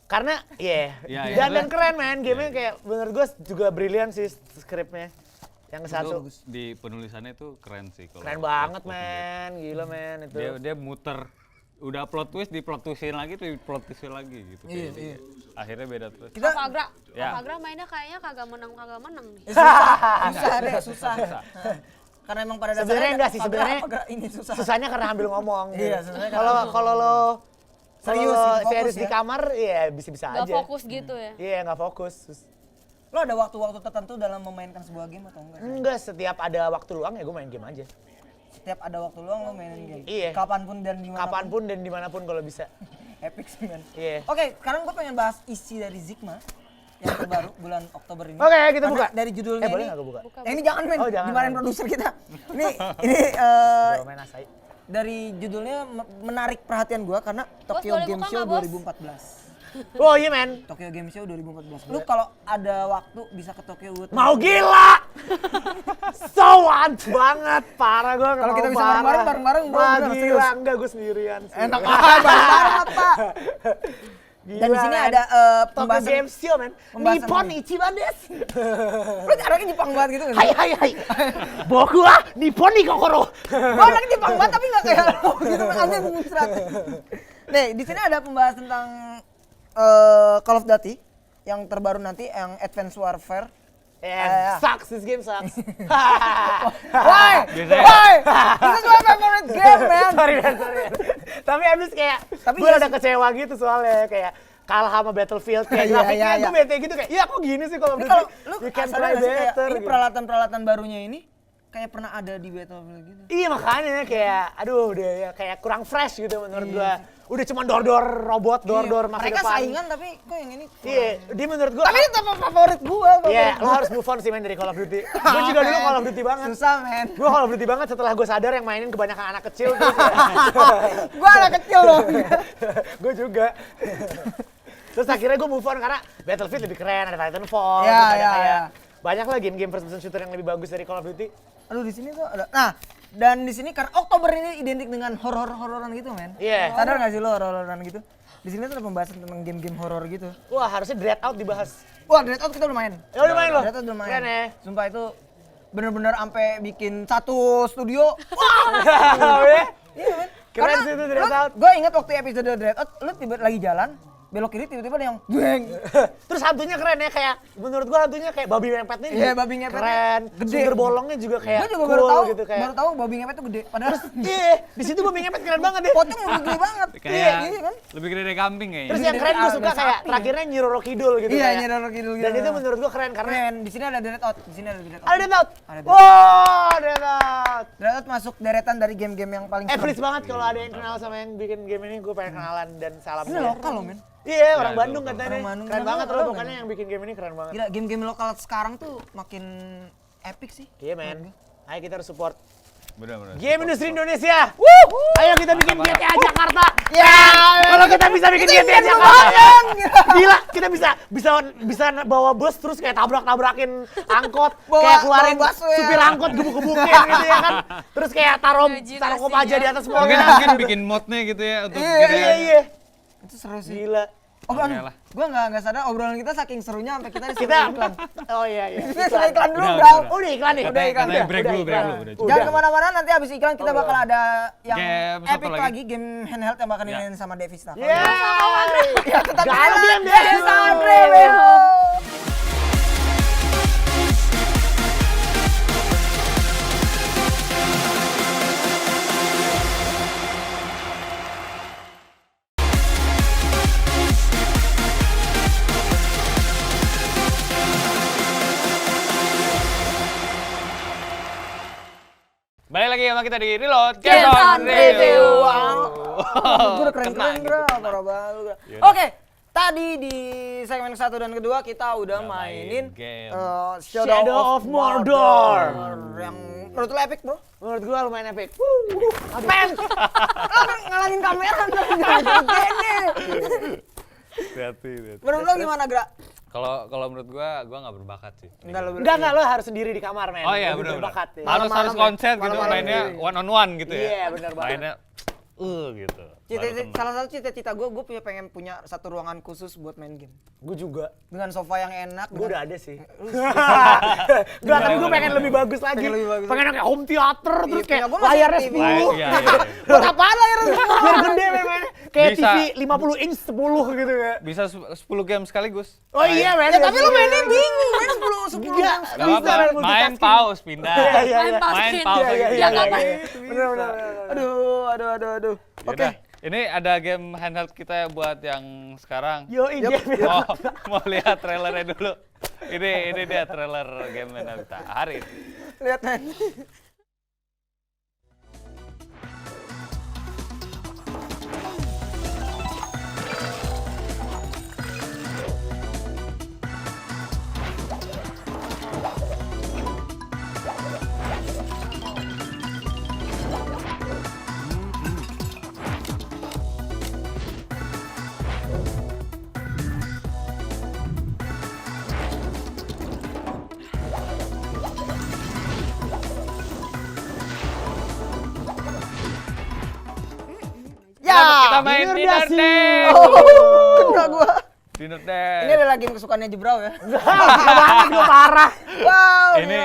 Karena Iya, dan keren men. Game-nya kayak menurut gue juga brilian sih skripnya. Yang satu. Di penulisannya itu keren sih. kalau- Keren banget men. Gila men itu. Dia muter. Udah plot twist, di plot twistin lagi, di plot twistin lagi gitu. Iya. Akhirnya beda terus. Kita Ya. Agra mainnya kayaknya kagak menang nih. susah. Karena emang pada dasarnya Sebenarnya enggak sih, Pagra- sebenarnya Pagra ini susah. susahnya karena ambil ngomong. Iya, susahnya Kalau karena kalau lo Serius, kalau fokus serius ya. di kamar ya bisa-bisa Gak aja. fokus gitu ya. Iya, nggak fokus. Lo ada waktu-waktu tertentu dalam memainkan sebuah game atau enggak? Enggak, setiap ada waktu luang ya gue main game aja. Setiap ada waktu luang lo mainin game. Iya. Kapanpun dan dimanapun. Kapanpun dan dimanapun kalau bisa. Epic sih, men. Iya. Oke, sekarang gue pengen bahas isi dari Zigma yang terbaru bulan Oktober ini. Oke, kita Karena buka. Dari judulnya Boleh ini. nggak gue buka? Yang ini jangan, men. Oh, jangan. Dimarahin produser kita. Ini Gue main asai. dari judulnya menarik perhatian gue karena Tokyo boleh Game buka Show nggak, Bos? 2014. Oh iya men. Tokyo Game Show 2014. Lu kalau ada waktu bisa ke Tokyo buat Mau gila. So want banget, parah gue. Kalau kita bisa bareng-bareng, bro, Wah beneran, gila, serius. enggak gue sendirian sih. enak banget, Pak. Gila, Dan di sini men. ada Tokyo pembahasan Game Show men. pembahasan Nippon lagi. Ichiban desu. Lu anaknya Jepang banget gitu kan? Hai. Boku wa Nippon ni kokoro. Gua anaknya Jepang banget tapi nggak kayak lo gitu aneh muncrat. Nih, di sini ada pembahasan tentang Call of Duty yang terbaru nanti yang Advanced Warfare. And sucks, this game sucks. Why? Biasanya- Why? This is my favorite game, man. sorry. Tapi abis kayak, Tapi gue iya rada sih. kecewa gitu soalnya kayak kalah sama Battlefield kayak Iya, grafiknya iya, gue iya. bete gitu kayak, iya kok gini sih kalau Ini kalau lu you can sadar try nggak sih kayak better ini gitu. peralatan-peralatan barunya ini kayak pernah ada di Battlefield gitu. Iya makanya kayak, aduh udah ya kayak kurang fresh gitu menurut Iya gua. Udah cuma dor-dor robot, dor-dor masa Mereka depan. saingan tapi kok yang ini kurang. Iya, dia menurut gua. Tapi ini tetap favorit gua. Iya, lo harus move on sih main dari Call of Duty. Gua juga dulu Call of Duty banget. Susah, men. Gua Call of Duty banget setelah gua sadar yang mainin kebanyakan anak kecil terus ya. Gua anak kecil loh. Gua juga. Terus akhirnya gue move on karena Battlefield lebih keren, ada Titanfall, Iya, terus ada iya, kayak iya. banyak lah game-game first person shooter yang lebih bagus dari Call of Duty. Aduh di sini tuh ada. Nah, dan di sini karena Oktober ini identik dengan horor-hororan gitu, men. Iya. Sadar nggak sih lo horor-hororan gitu? Di sini tuh ada pembahasan tentang game-game horor gitu. Wah harusnya Dread Out dibahas. Wah, Dread Out kita udah main. Ya udah main loh. Dread Out udah main. Keren ya. Sumpah itu bener-bener sampai bikin satu studio. Iya, men. Keren sih itu Dread Out. Gue ingat waktu episode Dread Out, lu tiba lagi jalan, belok kiri tiba-tiba ada yang beng. Terus hantunya keren ya kayak menurut gua hantunya kayak babi ngepetnya Iya, babi ngepetnya keren. gede. Sumber bolongnya juga kayak Gue juga cool baru tahu, gitu kayak. baru tahu babi ngepet tuh gede. Padahal Iya, di situ babi ngepet keren banget deh. potnya udah gede banget. Kayak Iya kan? lebih gede dari kambing kayaknya. Terus yang keren gua Ada suka sapi kayak ya. terakhirnya Nyi Roro Kidul gitu Iya, kayak. Nyi Roro Kidul gitu. Dan itu menurut gua keren karena Keren. Di sini ada Dread Out. Di sini ada Dread Out. ada Dread Out. Ada Dread Out. Wow, Dread Out. Dread Out masuk deretan dari game-game yang paling Please serem. banget kalau ada yang kenal sama yang bikin game ini, gue pengen kenalan dan salam. Ini buat- lokal loh, men. Iya, orang Ya, Bandung lokal. katanya. Orang Bandung. Keren Kenapa banget lo loh tahu pokoknya nggak? yang bikin game ini keren banget. Gila, game-game lokal sekarang tuh makin epic sih. Iya, men. Ayo kita harus support Bener-bener. game industri Indonesia. Ayo kita bikin GTA Jakarta. Ya, kalau kita bisa bikin GTA Jakarta. Gila, kita bisa bawa bus terus kayak tabrak-tabrakin angkot, kayak keluarin bawa busway. supir angkot gebuk-gebukin gitu ya kan. Terus kayak taruh kopaja di atas Mungkin mobil. mungkin bikin modnya gitu ya untuk Iya. Itu seru sih. Gila. Oh, Oke aduh, lah. gue nggak sadar obrolan kita saking serunya sampai kita disuruh Kita iklan. Oh iya. Kita sudah iklan dulu, Udah, bro. Udah iklan nih. Udah iklan. Katanya break Udah dulu, iklan. break dulu. Udah. Jangan kemana-mana, nanti habis iklan kita bakal ada yang Game satu epic lagi. lagi, game handheld yang bakal Ya. dimainin sama Devista. Yeay. Ya tetap Guardian jalan, Devista. Devista Andre, beho. Balik lagi sama kita di Reload Game Game on Review. Gue udah keren-keren, bro. Parah banget, bro. Oke, tadi di segmen 1 dan kedua kita udah mainin game. Shadow of Mordor. Yang menurut lo epic, bro? Menurut gua lumayan epic. Men! Lo kan ngalangin kamera ntar jangan gini. Hati. Menurut lo gimana, Gra? Kalau menurut gua nggak berbakat sih. Enggak, lo harus sendiri di kamar, men. Oh iya Lebih benar. berbakat, ya. Harus Malam-malam konsen ya. gitu Malam-malam mainnya sendiri. one on one gitu ya. Iya, benar banget. Mainnya gitu. Salah satu cita-cita gue pengen punya satu ruangan khusus buat main game. Gua juga. Dengan sofa yang enak. Gua dengan- udah ada sih. Enggak, tapi gua pengen lebih bagus lagi. Pengen lebih bagus. Pengen kayak home theater terus kayak punya gua masih layarnya TV. 10. Iya. Buat apaan lah ya? Biar gede men. Kayak Bisa. TV 50 inch 10 gitu ya. Bisa 10 game sekaligus. Oh iya men. Ya tapi lo mainnya bingung, main 10 Enggak. jam. Gak apa-apa, main pause pindah. Iya, iya, Main iya. pause Main gitu. pause Iya, lagi. Ya nggak apa-apa. Bener. Aduh. Oke. Yaudah, ini ada game handheld kita buat yang sekarang. Yo, game. Mau lihat trailernya dulu. Ini dia trailer game handheld kita hari ini. Lihat men. Kita main Dinner Dinner Dash. Dash. Kena gua. Dinner Dash. Ini adalah game kesukaannya Jebrau ya. Suka banget gue parah. Wow. Ini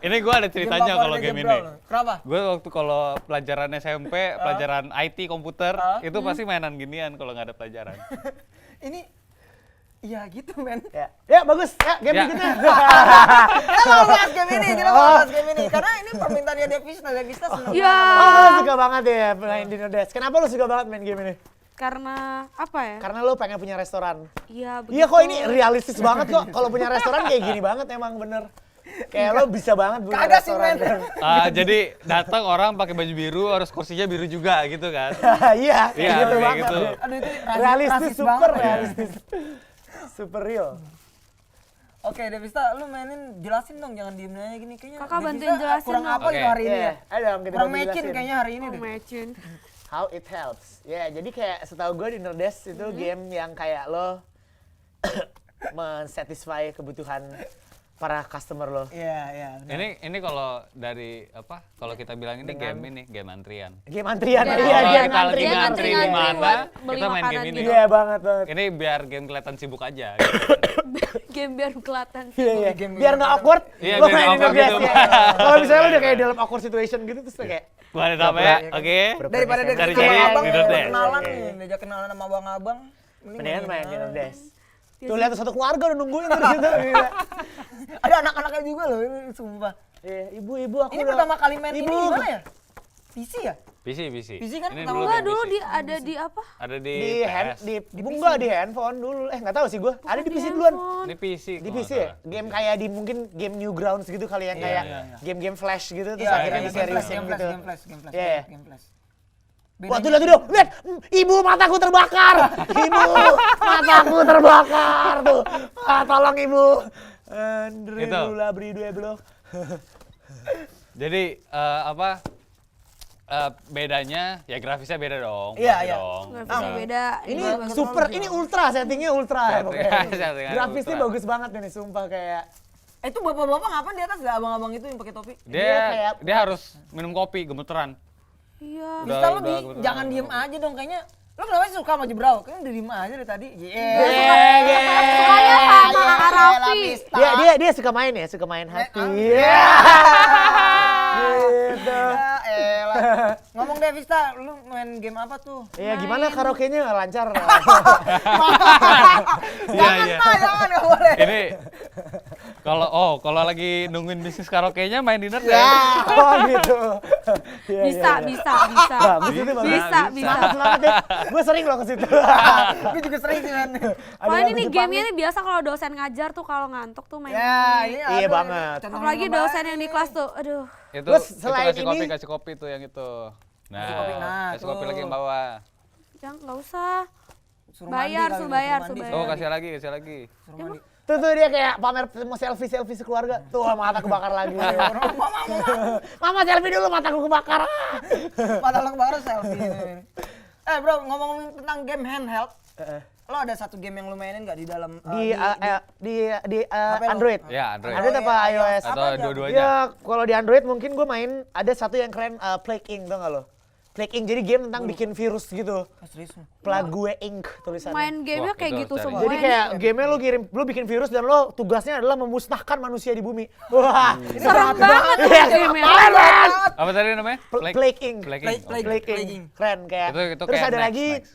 ini gue ada ceritanya kalau game ini. Kenapa? Gue waktu kalau pelajaran SMP, pelajaran IT komputer, itu pasti mainan ginian kalau nggak ada pelajaran. Ini iya gitu men. Ya bagus. Ya game Ya. berikutnya. Kita mau bahas game ini, kita mau bahas game ini. Karena ini permintaannya Devista seneng Ya. Oh, lu suka banget ya main Dinner Dash. Kenapa lu suka banget main game ini? Karena apa ya? Karena lu pengen punya restoran. Iya, begitu. Iya kok ini realistis banget kok. Kalau punya restoran kayak gini banget emang bener. Kayak lo bisa banget punya Kagak sih, restoran. men. Jadi datang orang pakai baju biru, harus kursinya biru juga gitu kan? Iya, kayak Iya, gitu kayak banget. gitu. Aduh itu Realistis, rasis super banget ya. realistis. Super real. Oke, Devista, lu mainin jelasin dong, jangan diem aja gini kayaknya. Kakak Devista bantuin jelasin kurang dong. apa gitu Oke. hari ini ya? Ada dong kita Kurang bantu matching jelasin. kayaknya hari ini deh. Imagine. How it helps. Ya, jadi kayak setahu gue Dinner Dash itu game yang kayak lo mensatisfy kebutuhan para customer lo. Iya, iya. benar. Ini kalau dari apa? Kalau kita bilang ini game antrian. Game antrian, Iya. iya Kalau game kita lagi antrian. ngantri di ngantri mana, buat beli kita main makanan game ini. gitu. Iya banget banget. Ini biar game kelihatan sibuk aja. Game biar kelihatan. Iya, iya. Game- Biar nggak awkward, Iya, lo biar main nggak Dinner awkward Dash. gitu. Ya. Kalau misalnya lo udah kayak dalam awkward situation gitu, terus lo kayak Gua ada namanya, oke? Daripada dia Cari-cari ketemu abang, Dinner Dash. kenalan Oke. nih, diajak kenalan sama abang-abang. mendingan main Dinner Dash. Tuh lihat satu keluarga udah nungguin terus itu. Gila. Ada anak-anaknya juga loh, ini sumpah. Iya, ibu aku Ini udah. pertama kali main ini Ibu. di mana ya? PC ya? PC. PC kan Ini pertama dulu Enggak, game dulu PC. dia ada di apa? Ada di Di hand PS. di enggak di handphone dulu. Nggak tahu sih gua. Ada di PC duluan. handphone. Ini PC. Di kalau PC nggak ya? salah. Game kayak di mungkin game Newgrounds gitu kali yang kayak iya. game-game flash gitu terus Iya, akhirnya iya, diseriusin game gitu. flash. Iya. Game flash. Wah tuh lihat tuh, lihat, ibu mataku terbakar, ibu mataku terbakar tuh, tolong ibu. Andre Gitu. dulu beri dua belum. Jadi apa? Bedanya ya grafisnya beda dong. Iya, pasti iya. dong. Grafisnya beda. Ini bagus super, banget. ini ultra, settingnya ultra ya pokoknya. Settingannya Grafisnya ultra. bagus banget nih, sumpah kayak. Itu bapak-bapak ngapain di atas gak abang-abang itu yang pakai topi? Dia harus minum kopi gemeteran. Iya. Udah- Bisa lu udah kebetulan. jangan diem aja dong kayaknya. Lu kenapa sih suka sama Jebrau? Kayaknya udah diem aja dari tadi. Sukanya sama Kak Raffi. Dia suka main ya, suka main hati. Iya. Gitu. Ya elah. Ngomong deh Vista, lu main game apa tuh? Iya, gimana karaoke-nya nggak lancar? Jangan iya. jangan nggak boleh. Ini kalau lagi nungguin bisnis karaoke-nya main dinner deh. Oh gitu. Iya, Bisa. Bagus itu bagus. Bisa. Selamat deh. Gue sering loh ke situ. Gue juga sering sih men. Kalau ini nih gamenya nih biasa kalau dosen ngajar tuh kalau ngantuk tuh main. Ya, ini. ini Iya ada banget. contoh Apalagi kemarin dosen yang di ini. kelas tuh, aduh. Itu Terus selain ini- kasih kopi tuh yang itu. Nah, kasih kopi tuh. lagi yang bawah. Jangan, nggak usah. Suruh Bayar, mandi suruh kali, bayar, mandi. suruh Oh, bayar. kasih lagi. Suruh mandi. Tuh dia kayak pamer mau selfie sekeluarga. Tuh mata kebakar lagi. Mama selfie dulu mataku kebakar. Mata lo kebakar selfie. Bro, ngomong-ngomong tentang game handheld, lo ada satu game yang lu mainin nggak di dalam Di HP lo? Android. Ya, Android. Android apa iya, iOS? apa Atau aja? dua-duanya. Ya, kalau di Android mungkin gue main ada satu yang keren Plague Inc, tau gak lo? Plague Inc jadi game tentang bikin virus gitu. Serius? Plague Inc tulisannya. Main gamenya Wah, kayak itu gitu cari. semua. Jadi kayak gamenya lu bikin virus dan lo tugasnya adalah memusnahkan manusia di bumi. Wah, serem banget tuh Iya, gamenya. keren banget. Apa tadi namanya? Plague Inc. Plague Inc. Plague Inc. Keren kayak. Itu Terus kayak ada Next, lagi Next.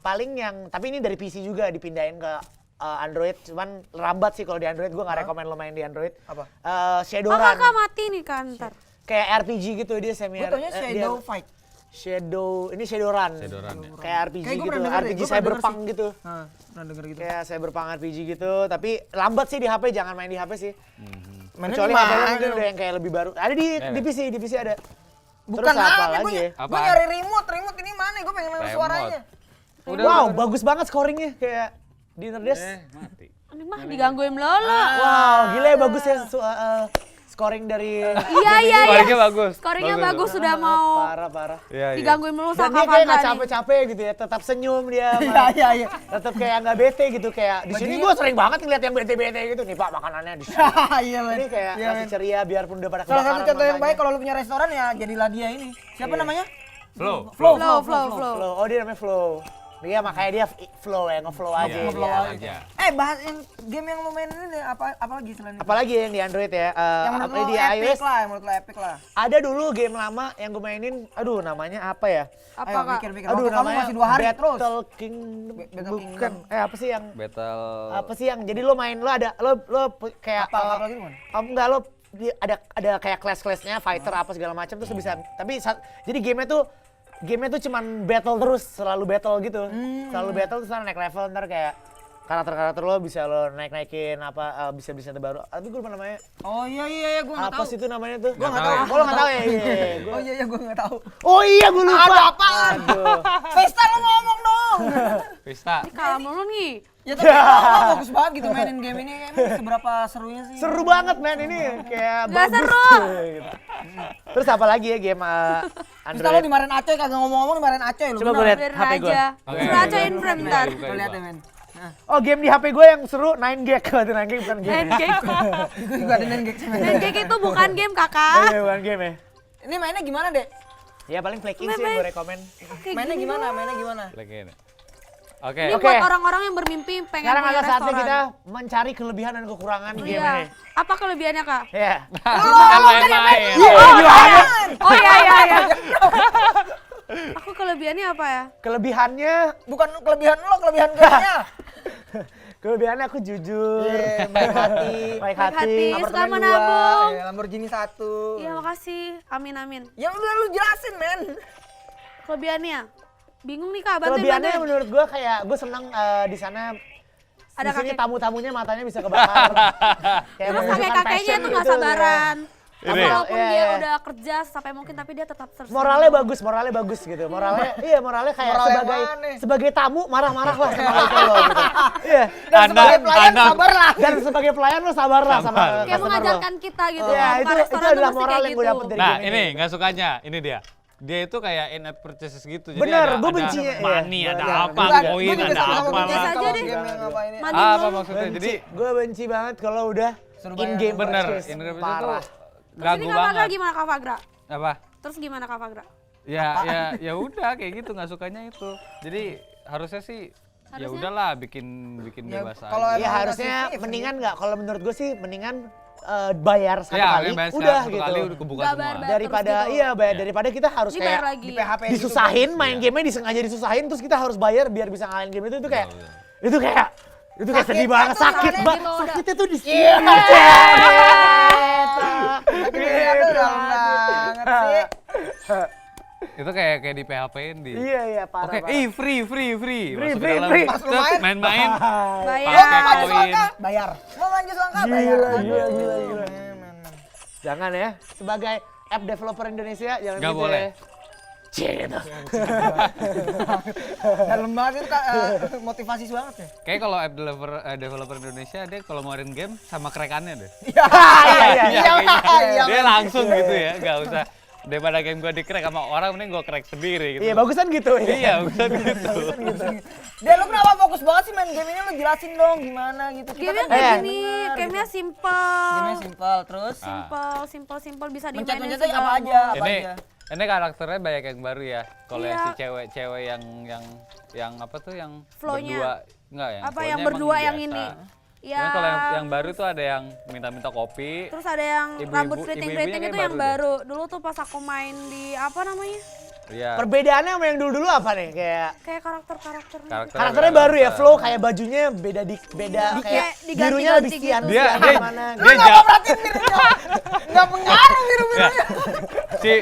paling yang tapi ini dari PC juga dipindahin ke Android, cuman lambat sih kalau di Android, gue nggak rekomen lo main di Android. Apa? Oh, Shadowrun. kakak mati nih kan ntar. Kayak RPG gitu dia semi. Gue taunya Shadow Fight. Ini Shadowrun. Shadowrun, ya. Kayak RPG Kayak gua gitu, pernah denger deh, RPG gua pernah denger cyberpunk sih. gitu. Pernah denger gitu. Kayak cyberpunk RPG gitu, tapi lambat sih di HP, jangan main di HP sih. Mainnya Kecuali di HP lo mana mungkin lu? udah yang kayak lebih baru. Ada di PC ada. Bukan Terus apa HP, lagi ya? gue nyari remote ini mana? Gue pengen denger Remote. suaranya. Wow, bagus banget scoringnya kayak Dinner Dash. Mati. Ini mah digangguin melulu. Wow, gila ya bagus ya scoring dari Iya. Scoringnya bagus. Scoringnya bagus sudah mau parah. Iya, iya. digangguin melulu Dan sama dia kayak nggak Fanta nih. capek-capek gitu ya, tetap senyum dia. Iya. Tetap kayak nggak bete gitu, kayak di sini gue sering banget ngeliat yang bete-bete gitu. Nih Pak makanannya di sini. Iya men. Ini kayak Iya, masih men. ceria biarpun udah pada Salah kebakaran. satu contoh yang matanya. baik kalau lu punya restoran ya jadilah dia ini. Siapa Iya. namanya? Flow. Flow. Oh dia namanya Flow. Iya makanya dia flow ya, ngeflow aja. Iya, dia. aja. Bahas yang game yang lu mainin ini apa lagi selain itu? Apalagi yang di Android ya, Yang menurut apalagi lu di epic iOS. lah, yang menurut lu epic lah. Ada dulu game lama yang gue mainin, aduh namanya apa ya? Apa Ayo Kak? mikir-mikir. Aduh Waktu kamu namanya masih 2 hari terus. Battle Battle bukan. Kingdom. Apa sih yang Battle. apa sih yang jadi lo main lo ada lo kayak Kapal gitu kan? enggak lo ada kayak class-classnya fighter apa segala macam terus lo bisa tapi jadi gamenya tuh cuman battle terus, selalu battle gitu. Selalu battle terus naik level, ntar kayak karakter-karakter lo bisa lo naik-naikin apa bisa terbaru. Tapi gue lupa namanya. Oh iya gue nggak Apa tahu. sih itu namanya tuh? Gua nggak tahu. Oh lo nggak tahu ya? Iya. Oh iya gue nggak tahu. Oh iya gue lupa. Ada apaan? Aduh. Vista lu ngomong dong. Vista. Kalah mulu nih. Ya tapi lo bagus banget gitu mainin game ini. Emang seberapa serunya sih? Seru banget men ini kayak Nggak bagus. seru. Gitu. Terus apa lagi ya game Vista lo Android? dimarahin Acoy kagak ngomong-ngomong dimarahin Acoy lu. Coba gue bener. lihat Biarin HP gue. aja. Oke. Suruh aja in frame ntar. Lo lihat ya men. Oh game di HP gue yang seru 9gag. Berarti 9gag bukan game. Pancake. Gue juga ada main game. Pancake itu bukan game Oh, kakak. iya, bukan game ya. Ini mainnya gimana dek? Ya paling flaking sih yang gue rekomen. Kayak Mainnya gini gimana? doang. Mainnya gimana? Lagi ini. Oke. Ini Oke. buat orang-orang yang bermimpi pengen Sekarang punya ada saatnya restoran. kita mencari kelebihan dan kekurangan Oh, game iya. ini. Apa kelebihannya kak? Ya. Kan main-main. Oh iya. Aku kelebihannya apa ya? Kelebihannya, Bukan kelebihan lo, kelebihan gamenya. kelebihannya aku jujur, Baik hati. baik Baik hati. hati. Suka Apartemen menabung. 2, Lamborghini 1. Iya makasih. Amin. Ya udah lu jelasin men. Kelebihannya? Bingung nih kak, bantuin. Kelebihannya menurut gue kayak gue seneng di sana. Ada Di sini kakek. tamu-tamunya matanya bisa kebakar. Kayak Terus menunjukkan kakek-kakeknya passion tuh gak gitu, sabaran. Ini. Walaupun Iya, dia iya. udah kerja sampai mungkin tapi dia tetap ya. Moralnya bagus gitu. Moralnya kayak Moral yang sebagai mana? sebagai tamu marah-marah lah sama lo gitu. Iya. Dan sebagai pelayan sabarlah. Dan sebagai pelayan lo sabarlah sama kayak customer lo. mengajarkan kita gitu. Iya, Buka itu restoran tuh adalah mesti moral kayak yang gue gitu. dapet dari Nah game ini nggak sukanya, ini dia. Dia itu kayak in-app purchases gitu. Jadi Bener, ada, gua bencinya, ada money, iya. ada Bener. apa, Gua koin, juga ada sama-sama apa benci lah. aja kalau deh. game yang apa ini. Money Apa dong. maksudnya? Jadi Gue benci banget kalau udah Suruh in bayar. game bener, purchase. in-app itu Parah. tuh Terus ganggu ini Kak Fagra banget. gimana Kak Fagra? Apa? Terus gimana Kak Fagra? Ya udah kayak gitu, nggak sukanya itu. Jadi harusnya sih ya udahlah bikin Ya, bebas kalau aja. Ya emang harusnya ngasih mendingan nggak, kalau menurut gue sih mendingan bayar satu Ya, kali, bayar udah satu gitu. kali udah kebuka Nggak semua. bayar-bayar. Daripada terus gitu. iya bayar daripada kita harus Ini bayar kayak lagi. di PHP disusahin main gamenya disengaja disusahin terus kita harus bayar biar bisa ngalahin game itu kayak itu kayak Sakit sedih kan banget tuh sakit soalnya banget gitu udah. sakitnya tuh di sini. Iya. Gitu. Itu dalam banget sih. Itu kayak di PHP-in di. Iya parah. Oke, parah. free. Masuk free, ke dalam. free. Pas lu Tet, main, main-main. Bayar. Pakai maju koin. langkah, bayar. Mau maju langkah, bayar. Gila, Aduh, gila. men. Jangan ya, sebagai app developer Indonesia jangan Nggak gitu boleh. ya. Cie gitu. Dalam banget itu Kak, motivasi banget ya. Kayak kalau app developer Indonesia dia kalau ngeluarin game sama krekannya deh. Iya. Kayaknya. Dia langsung gitu ya, nggak usah daripada game gua di-crack sama orang mending gua crack sendiri gitu. Iya bagusan gitu ya. Iya, bukan gitu. Dia lu kenapa fokus banget sih main game ini, lu jelasin dong gimana gitu. Kita Gamenya kan kayak bener, gini, gitu. gamenya simple. Gamenya simpel, terus Simple bisa dimainin mencet-mencetnya segala apa aja, macam. apa Ini aja. ini karakternya banyak yang baru ya. Kalau yang Iya. si cewek-cewek yang apa tuh yang Flow-nya. berdua enggak yang Apa flow-nya yang emang berdua yang biasa. ini? Cuman kalau yang baru tuh ada yang minta-minta kopi. Terus ada yang Ibu-ibu- rambut ibu-ibunya keriting-keriting kayak itu yang baru baru. Dulu tuh pas aku main di apa namanya? Iya. Perbedaannya sama yang dulu apa nih? Kayak Kayak karakter-karakternya. karakternya baru ya, flow kayak bajunya beda kayak kayak diganti-ganti birunya lebih gitu. sian Dia gimana Lu dia nggak mau perhatiin birunya? Nggak pengaruh biru-birunya.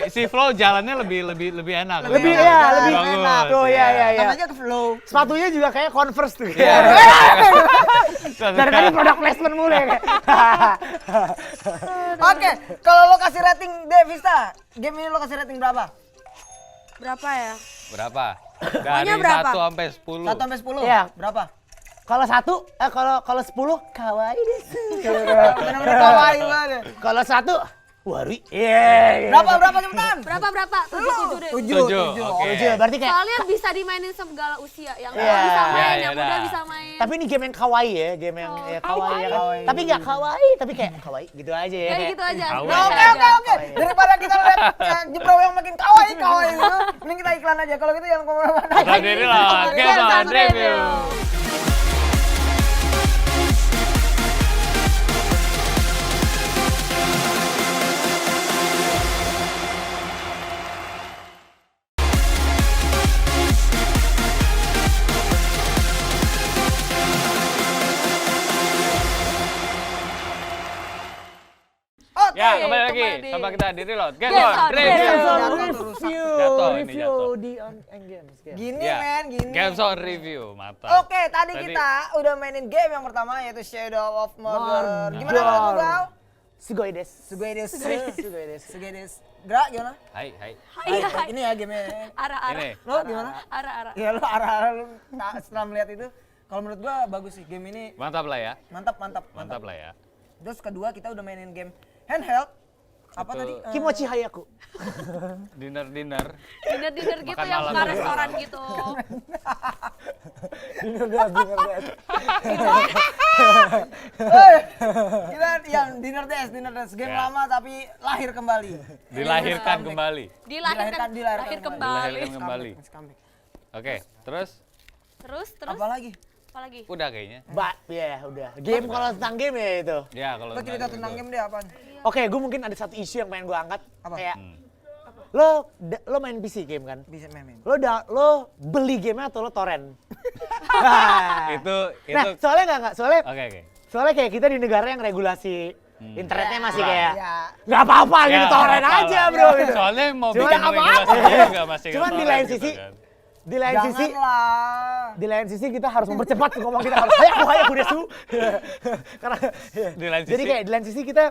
si Flow jalannya lebih enak. lebih enak, ya, lebih lebih bagus. enak. Tuh ya. Namanya ke flow. Sepatunya juga kayak Converse tuh. Iya. Dari tadi produk placement mulu ya kayak. Oke, kalau lo kasih rating Devista, game ini lo kasih rating berapa? Berapa ya? Berapa? Dari berapa? 1 sampai 10. 1 sampai 10? Iya. Berapa? Kalau 10 kawaii desu. Bener-bener kawaii banget. Kalau 1 Waru. Iya. Berapa cepetan? Berapa? 7 deh. 7. Oke. Berarti kayak Soalnya bisa dimainin segala usia, yang tua Iya. bisa main, Iya, yang iya, muda dah. bisa main. tapi ini game yang kawaii ya, game yang ya, kawaii ya kan. kawaii. Tapi nggak kawaii, tapi kayak kawaii gitu aja ya. Kayak kayak- gitu aja. Kawaii. biasa Oke. aja. Daripada kita lihat Jebrau yang makin kawaii gitu, mending kita iklan aja. Kalau gitu yang kemana-mana. Tahu diri loh, Games on Review. Oke. Ya, kembali lagi kembali. sama kita diri loh. Games Games on on Review. Games on Jatuh, review, Jatuh, ini review jatuh. di on games. Ya. Gini Ya, men, gini. Games on Review, mantap. Oke, tadi kita udah mainin game yang pertama yaitu Shadow of Mordor. Gimana Mordor. kalau Bro? Sugoi des. Sugoi des. Gerak gimana? Hai. Iya. Ini ya gamenya. Arah-arah. Ini. Lo gimana? Arah-arah. Ya lo arah-arah lu setelah melihat itu. Kalau menurut gua bagus sih game ini. Mantap lah ya. Mantap. lah ya. Terus kedua kita udah mainin game handheld. Apa Itu tadi? Kimochi Hayaku. Dinner. Dinner gitu Makan yang malam ke gitu. restoran gitu. Dinner des. Kita yang dinner dash game Ya. lama tapi lahir kembali. Dilahirkan kembali. Dilahirkan Dilahirkan kembali. Dilahirkan kembali. It's comeback. Oke, terus Terus Apa lagi? apa lagi? udah kayaknya. Ya udah. Game kalau tentang game ya itu. Ya kalau Lo cerita tentang game deh apaan? Oke, gue mungkin ada satu isu yang pengen gue angkat. Apa? Kayak lo main PC game kan? Bisa main. Lo beli gamenya atau lo torrent? itu Nah, soalnya nggak Oke. soalnya kayak kita di negara yang regulasi internetnya masih kayak Ya. nggak apa-apa gitu, Ya, torrent apa-apa aja lah. bro gitu. Soalnya mau Cuman bikin apa-apa. regulasi juga masih Cuman di nge-torrent lain gitu sisi, kan. di lain sisi, Janganlah. di lain sisi kita harus mempercepat ngomong kita harus hayaku desu. Karena Di lain jadi sisi- kayak di lain sisi kita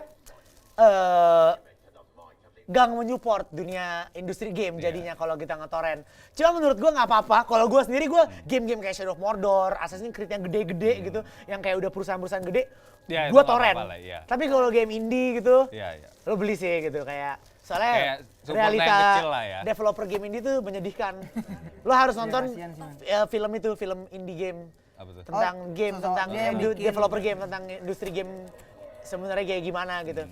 gang menyupport dunia industri game jadinya kalau kita nge-torrent. Cuma menurut gua nggak apa-apa. Kalau gua sendiri gua game-game kayak Shadow of Mordor, Assassin's Creed yang gede-gede gitu, yang kayak udah perusahaan-perusahaan gede, Ya, itu gua nggak torrent. apa-apa lah, iya. Tapi kalau game indie gitu, Iya. lo beli sih gitu kayak soalnya Kayak support realita yang kecil lah ya. developer game indie tuh menyedihkan. Lo harus nonton kasihan sih, Man. film itu, film indie game Apa tuh? tentang game, sosok tentang dia yang bikin. developer game, tentang industri game sebenarnya kayak gimana gitu.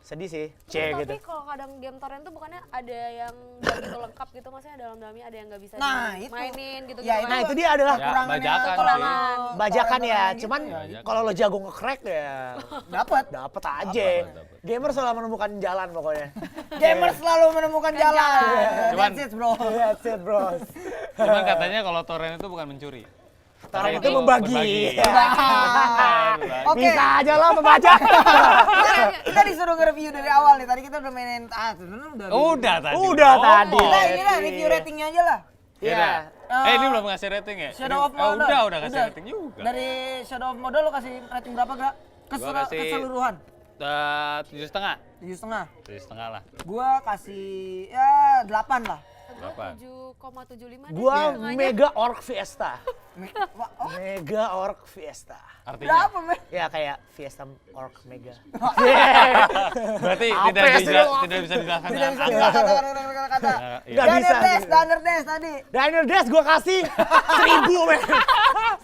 Sedih sih, Tapi gitu. kalau kadang game torrent tuh bukannya ada yang nggak gitu lengkap gitu, maksudnya dalam-dalamnya ada yang nggak bisa Nah, itu. mainin gitu. Ya, Nah itu dia adalah Ya, Kekurangannya bajakan sih. kekurangan. bajakan ya, torrent-torrent cuman gitu ya. kalau lo jago nge-crack ya Dapat. dapet aja. Gamer selalu menemukan jalan pokoknya. Gamer selalu menemukan jalan. Cuman- That's it, bro. That's it bros. Cuman katanya kalau torrent itu bukan mencuri. Torrent Tapi itu membagi. Oke. Bisa aja lo membajak. Kita disuruh nge-review dari awal nih. Tadi kita udah mainin sebenarnya udah. Udah tadi. Udah tadi. Kita ini lah review ratingnya aja lah. Iya. Eh, Ini belum ngasih rating ya? Shadow of Ini- Mordor. udah kasih rating juga. Dari Shadow of Mordor lo kasih rating berapa, Gak? Gua kasih- Keseluruhan. 7,5. 7,5. 7,5 lah. Gua kasih ya 8 lah. Berapa? 7,75 deh. Gua setengahnya. Mega Orc Fiesta. Wah, oh, Mega Orc Fiesta. Artinya? berapa, men? Ya kayak Fiesta Orc Mega. Berarti Apa tidak ya, bisa Sri? tidak bisa dijelaskan Tidak dengan bisa angka. kata-kata. Iya. Nggak bisa. Diner Dash tadi. Diner Dash gua kasih 1000 men.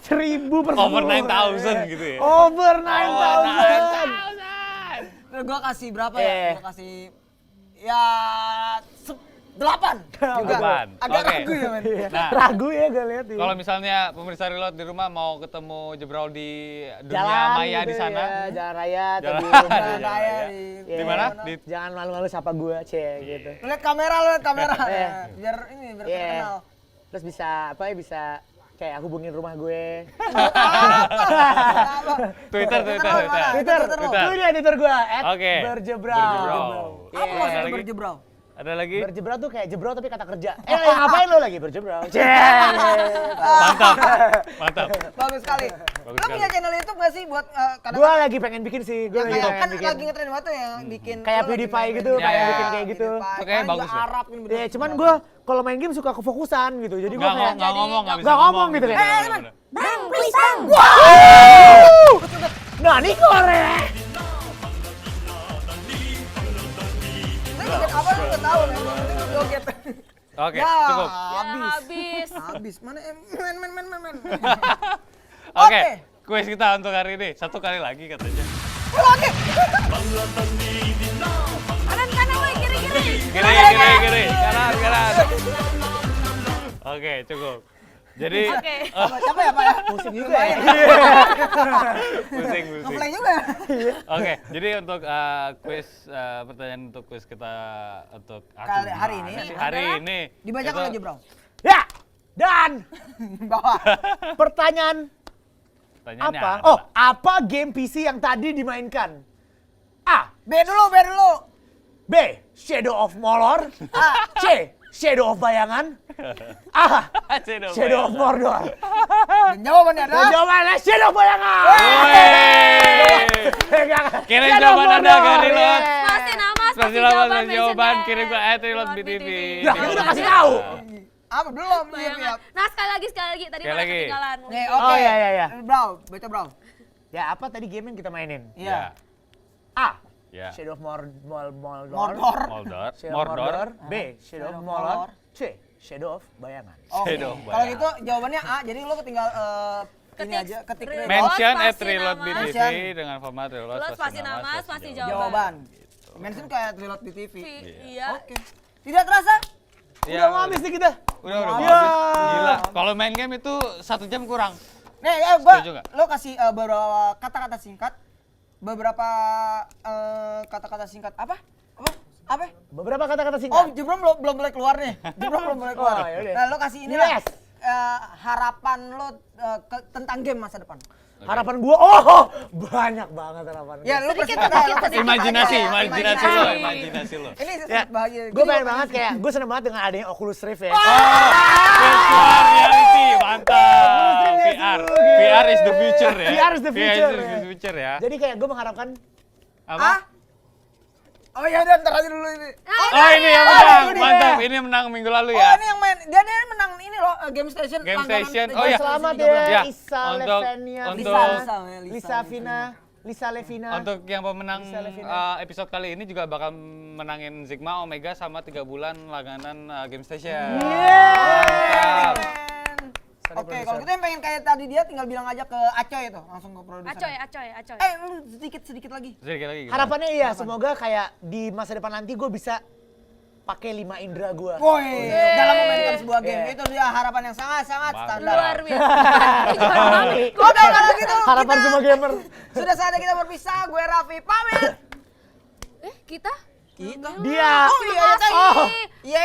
1000 per Over 10. 9,000 gitu ya. Over 9,000. Terus gua kasih berapa ya? Gua kasih ya 8 juga. 8. Agak Oke. ragu ya, men. Nah, Ragu ya gue lihat ini. kalau misalnya pemirsa Reload di rumah mau ketemu Jebrau di dunia Jalan maya gitu di sana, ya, jalan raya atau Jalan- di rumah. Jalan Jalan raya raya. di Di mana? Di Jangan malu-malu sapa gua, gitu. Lu lihat kamera, lu lihat kamera. Iya. Biar ini biar Iya. terkenal. Terus bisa apa ya, bisa kayak hubungin rumah gue. Apa? Twitter. Twitter. Twitter. Itu dia Twitter gua Oke. @berjebrau. Apa Iya, maksudnya lagi. berjebrau? Ada lagi? Berjebrau tuh kayak jebrau tapi kata kerja. Ngapain lo lagi berjebrau? Mantap. Mantap. Bagus sekali. Bagus Lu sekali. punya channel YouTube nggak sih buat kadang Gua lagi pengen bikin sih, gua yang lagi kayak pengen kan bikin. lagi ngetren banget tuh yang bikin Kayak lu lagi PewDiePie main- gitu, kayak Iya, bikin kayak gitu. PewDiePie. Itu kayaknya Kan bagus juga ya. Arab ini bener. Ya, cuman gua kalau main game suka kefokusan gitu. Jadi gua kayak Nggak ngomong, nggak bisa nggak ngomong gitu kayak. Bener-bener. Bang, please bang. Nah, ini Korea. Apa lu nggak tahu? Joget. Oke, Ya, cukup. Habis. Habis. Mana men. Oke, kuis kita untuk hari ini. 1 kali lagi katanya. Oke. Kanan, woi, kiri. Kiri. Kanan. Oke, cukup. Jadi, Oke. Capek ya, Pak ya? Pusing juga ya. pusing. Ngeplay juga ya? Oke, jadi untuk kuis pertanyaan untuk kuis kita untuk Hari ini. Hari ini. Dibacakan itu aja, Bro. Ya, dan Bawah. pertanyaan pertanyaannya apa? adalah- Oh, apa game PC yang tadi dimainkan? A. B dulu. B. Shadow of Mordor. C. Shadow of Bayangan. A. Shadow of Mordor. Dan jawabannya Dan adalah jawabannya Shadow of Bayangan. Kirim Shadow of jawaban Anda ke Mordor. Reload. Yeah. Pasti nama, Pasti pasti jawaban jawaban, kirim ke @reload BTV. Lah, kita udah kasih tahu. apa belum? Iya. Bayangan. Nah, sekali lagi. Tadi Sekali malah lagi. ketinggalan. Nih, Oh, oke. iya. Bro, baca Bro. Ya, apa tadi game yang kita mainin? Iya. A. Ya. Shadow of Mordor. Motor. Mordor. Shadow of Mordor. B. Shadow of Mordor. Mordor. C. Shadow of Bayangan. Oke. Shadow Kalau Bayangan. gitu jawabannya A. Jadi lo ketinggal ini Ketik aja ketik Reload. Mention Spasi @reload nama. BTV Mention. dengan format reload Reload, spasi nama, spasi jawaban. jawaban. Mention kayak Reload di TV. Iya. Oke. Tidak terasa? Iya, Udah mau habis nih kita. Udah Ya. habis. Gila, kalau main game itu 1 jam kurang. Nih, gua Setuju nggak? lo kasih beberapa kata-kata singkat. Beberapa kata-kata singkat apa? Apa? Beberapa kata-kata Oh, singkat. Jebron belum boleh keluar nih. Jebron belum boleh keluar. Oh, yaudah. Nah, lo kasih ini lah. Yes. Harapan lo tentang game masa depan. Harapan gua, oh banyak banget harapan gua. Ya, lo Sedikit, kasih kata, lo sedikit, kasih Imajinasi, kata aja. imajinasi lo. Ini Ya, sesuatu bahagia. gue pengen banget kayak, gue seneng banget dengan adanya Oculus Rift ya. Virtual reality, mantap. Oculus Rift ya, VR. seru, gitu. VR is the future ya. VR is the future, VR is ya. the future ya. Jadi kayak gue mengharapkan Apa? Oh ya udah ntar aja dulu ini. Oh, ini yang Oh, menang. ini dia. Mantap, ini menang minggu lalu Oh ya. ini yang main, dia menang ini loh Game Station. Game langganan Station. Game Oh, iya. selamat Station ya, Ya, Isa untuk- Levenia, untuk- Lisa Levina. Untuk yang pemenang Bisa Levina. episode kali ini juga bakal menangin Sigma Omega sama 3 bulan langganan Game Station. Yeah. Mantap. Oke, kalau gitu yang pengen kayak tadi dia tinggal bilang aja ke Acoy itu, langsung ke produser. Acoy. Lu sedikit lagi. Sedikit lagi. gimana? Harapannya iya, semoga kayak di masa depan nanti gue bisa pakai 5 indera gue. Woi, dalam memainkan sebuah game Yeah. itu dia harapan yang sangat standar. Luar biasa. Oke, kalau gitu Harapan kita semua gamer. sudah saatnya kita berpisah. Gue Raffi pamit. Kita? Dia. Oh iya, thanks. Oh. Iya,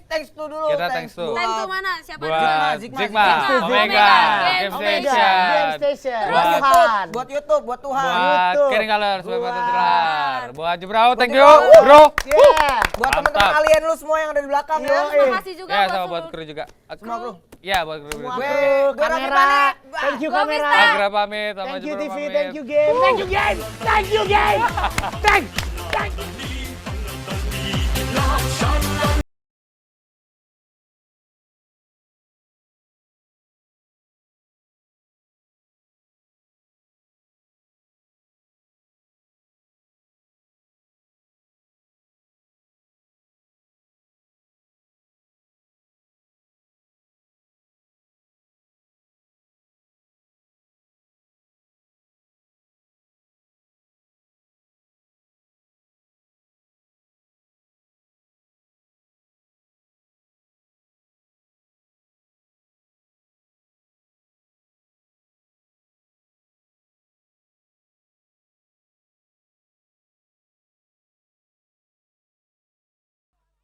thanks to dulu. Kita thanks to. Thanks to mana? Siapa? Buat Zigma, Sigma, Zigma. Omega, Game Omega, Station. Game Station. Buat Buat- YouTube, buat YouTube, buat Tuhan. Buat YouTube. Kering Color, buat Buat- Tetelar. Buat Jebrau, thank Buat you, Jebrau. bro. Yeah. Buat teman-teman Mantap. alien lu semua yang ada di belakang ya. Terima kasih juga Ya, sama buat seluruh- kru juga. Semua kru. Ya, buat kru. Semua juga. kru, gue Raffi kamera. pamit. Thank you Gua kamera. Mista. Agra pamit, sama Thank you Jebrau TV, pamit. thank you game. Thank you game. Thank you game. Thank you.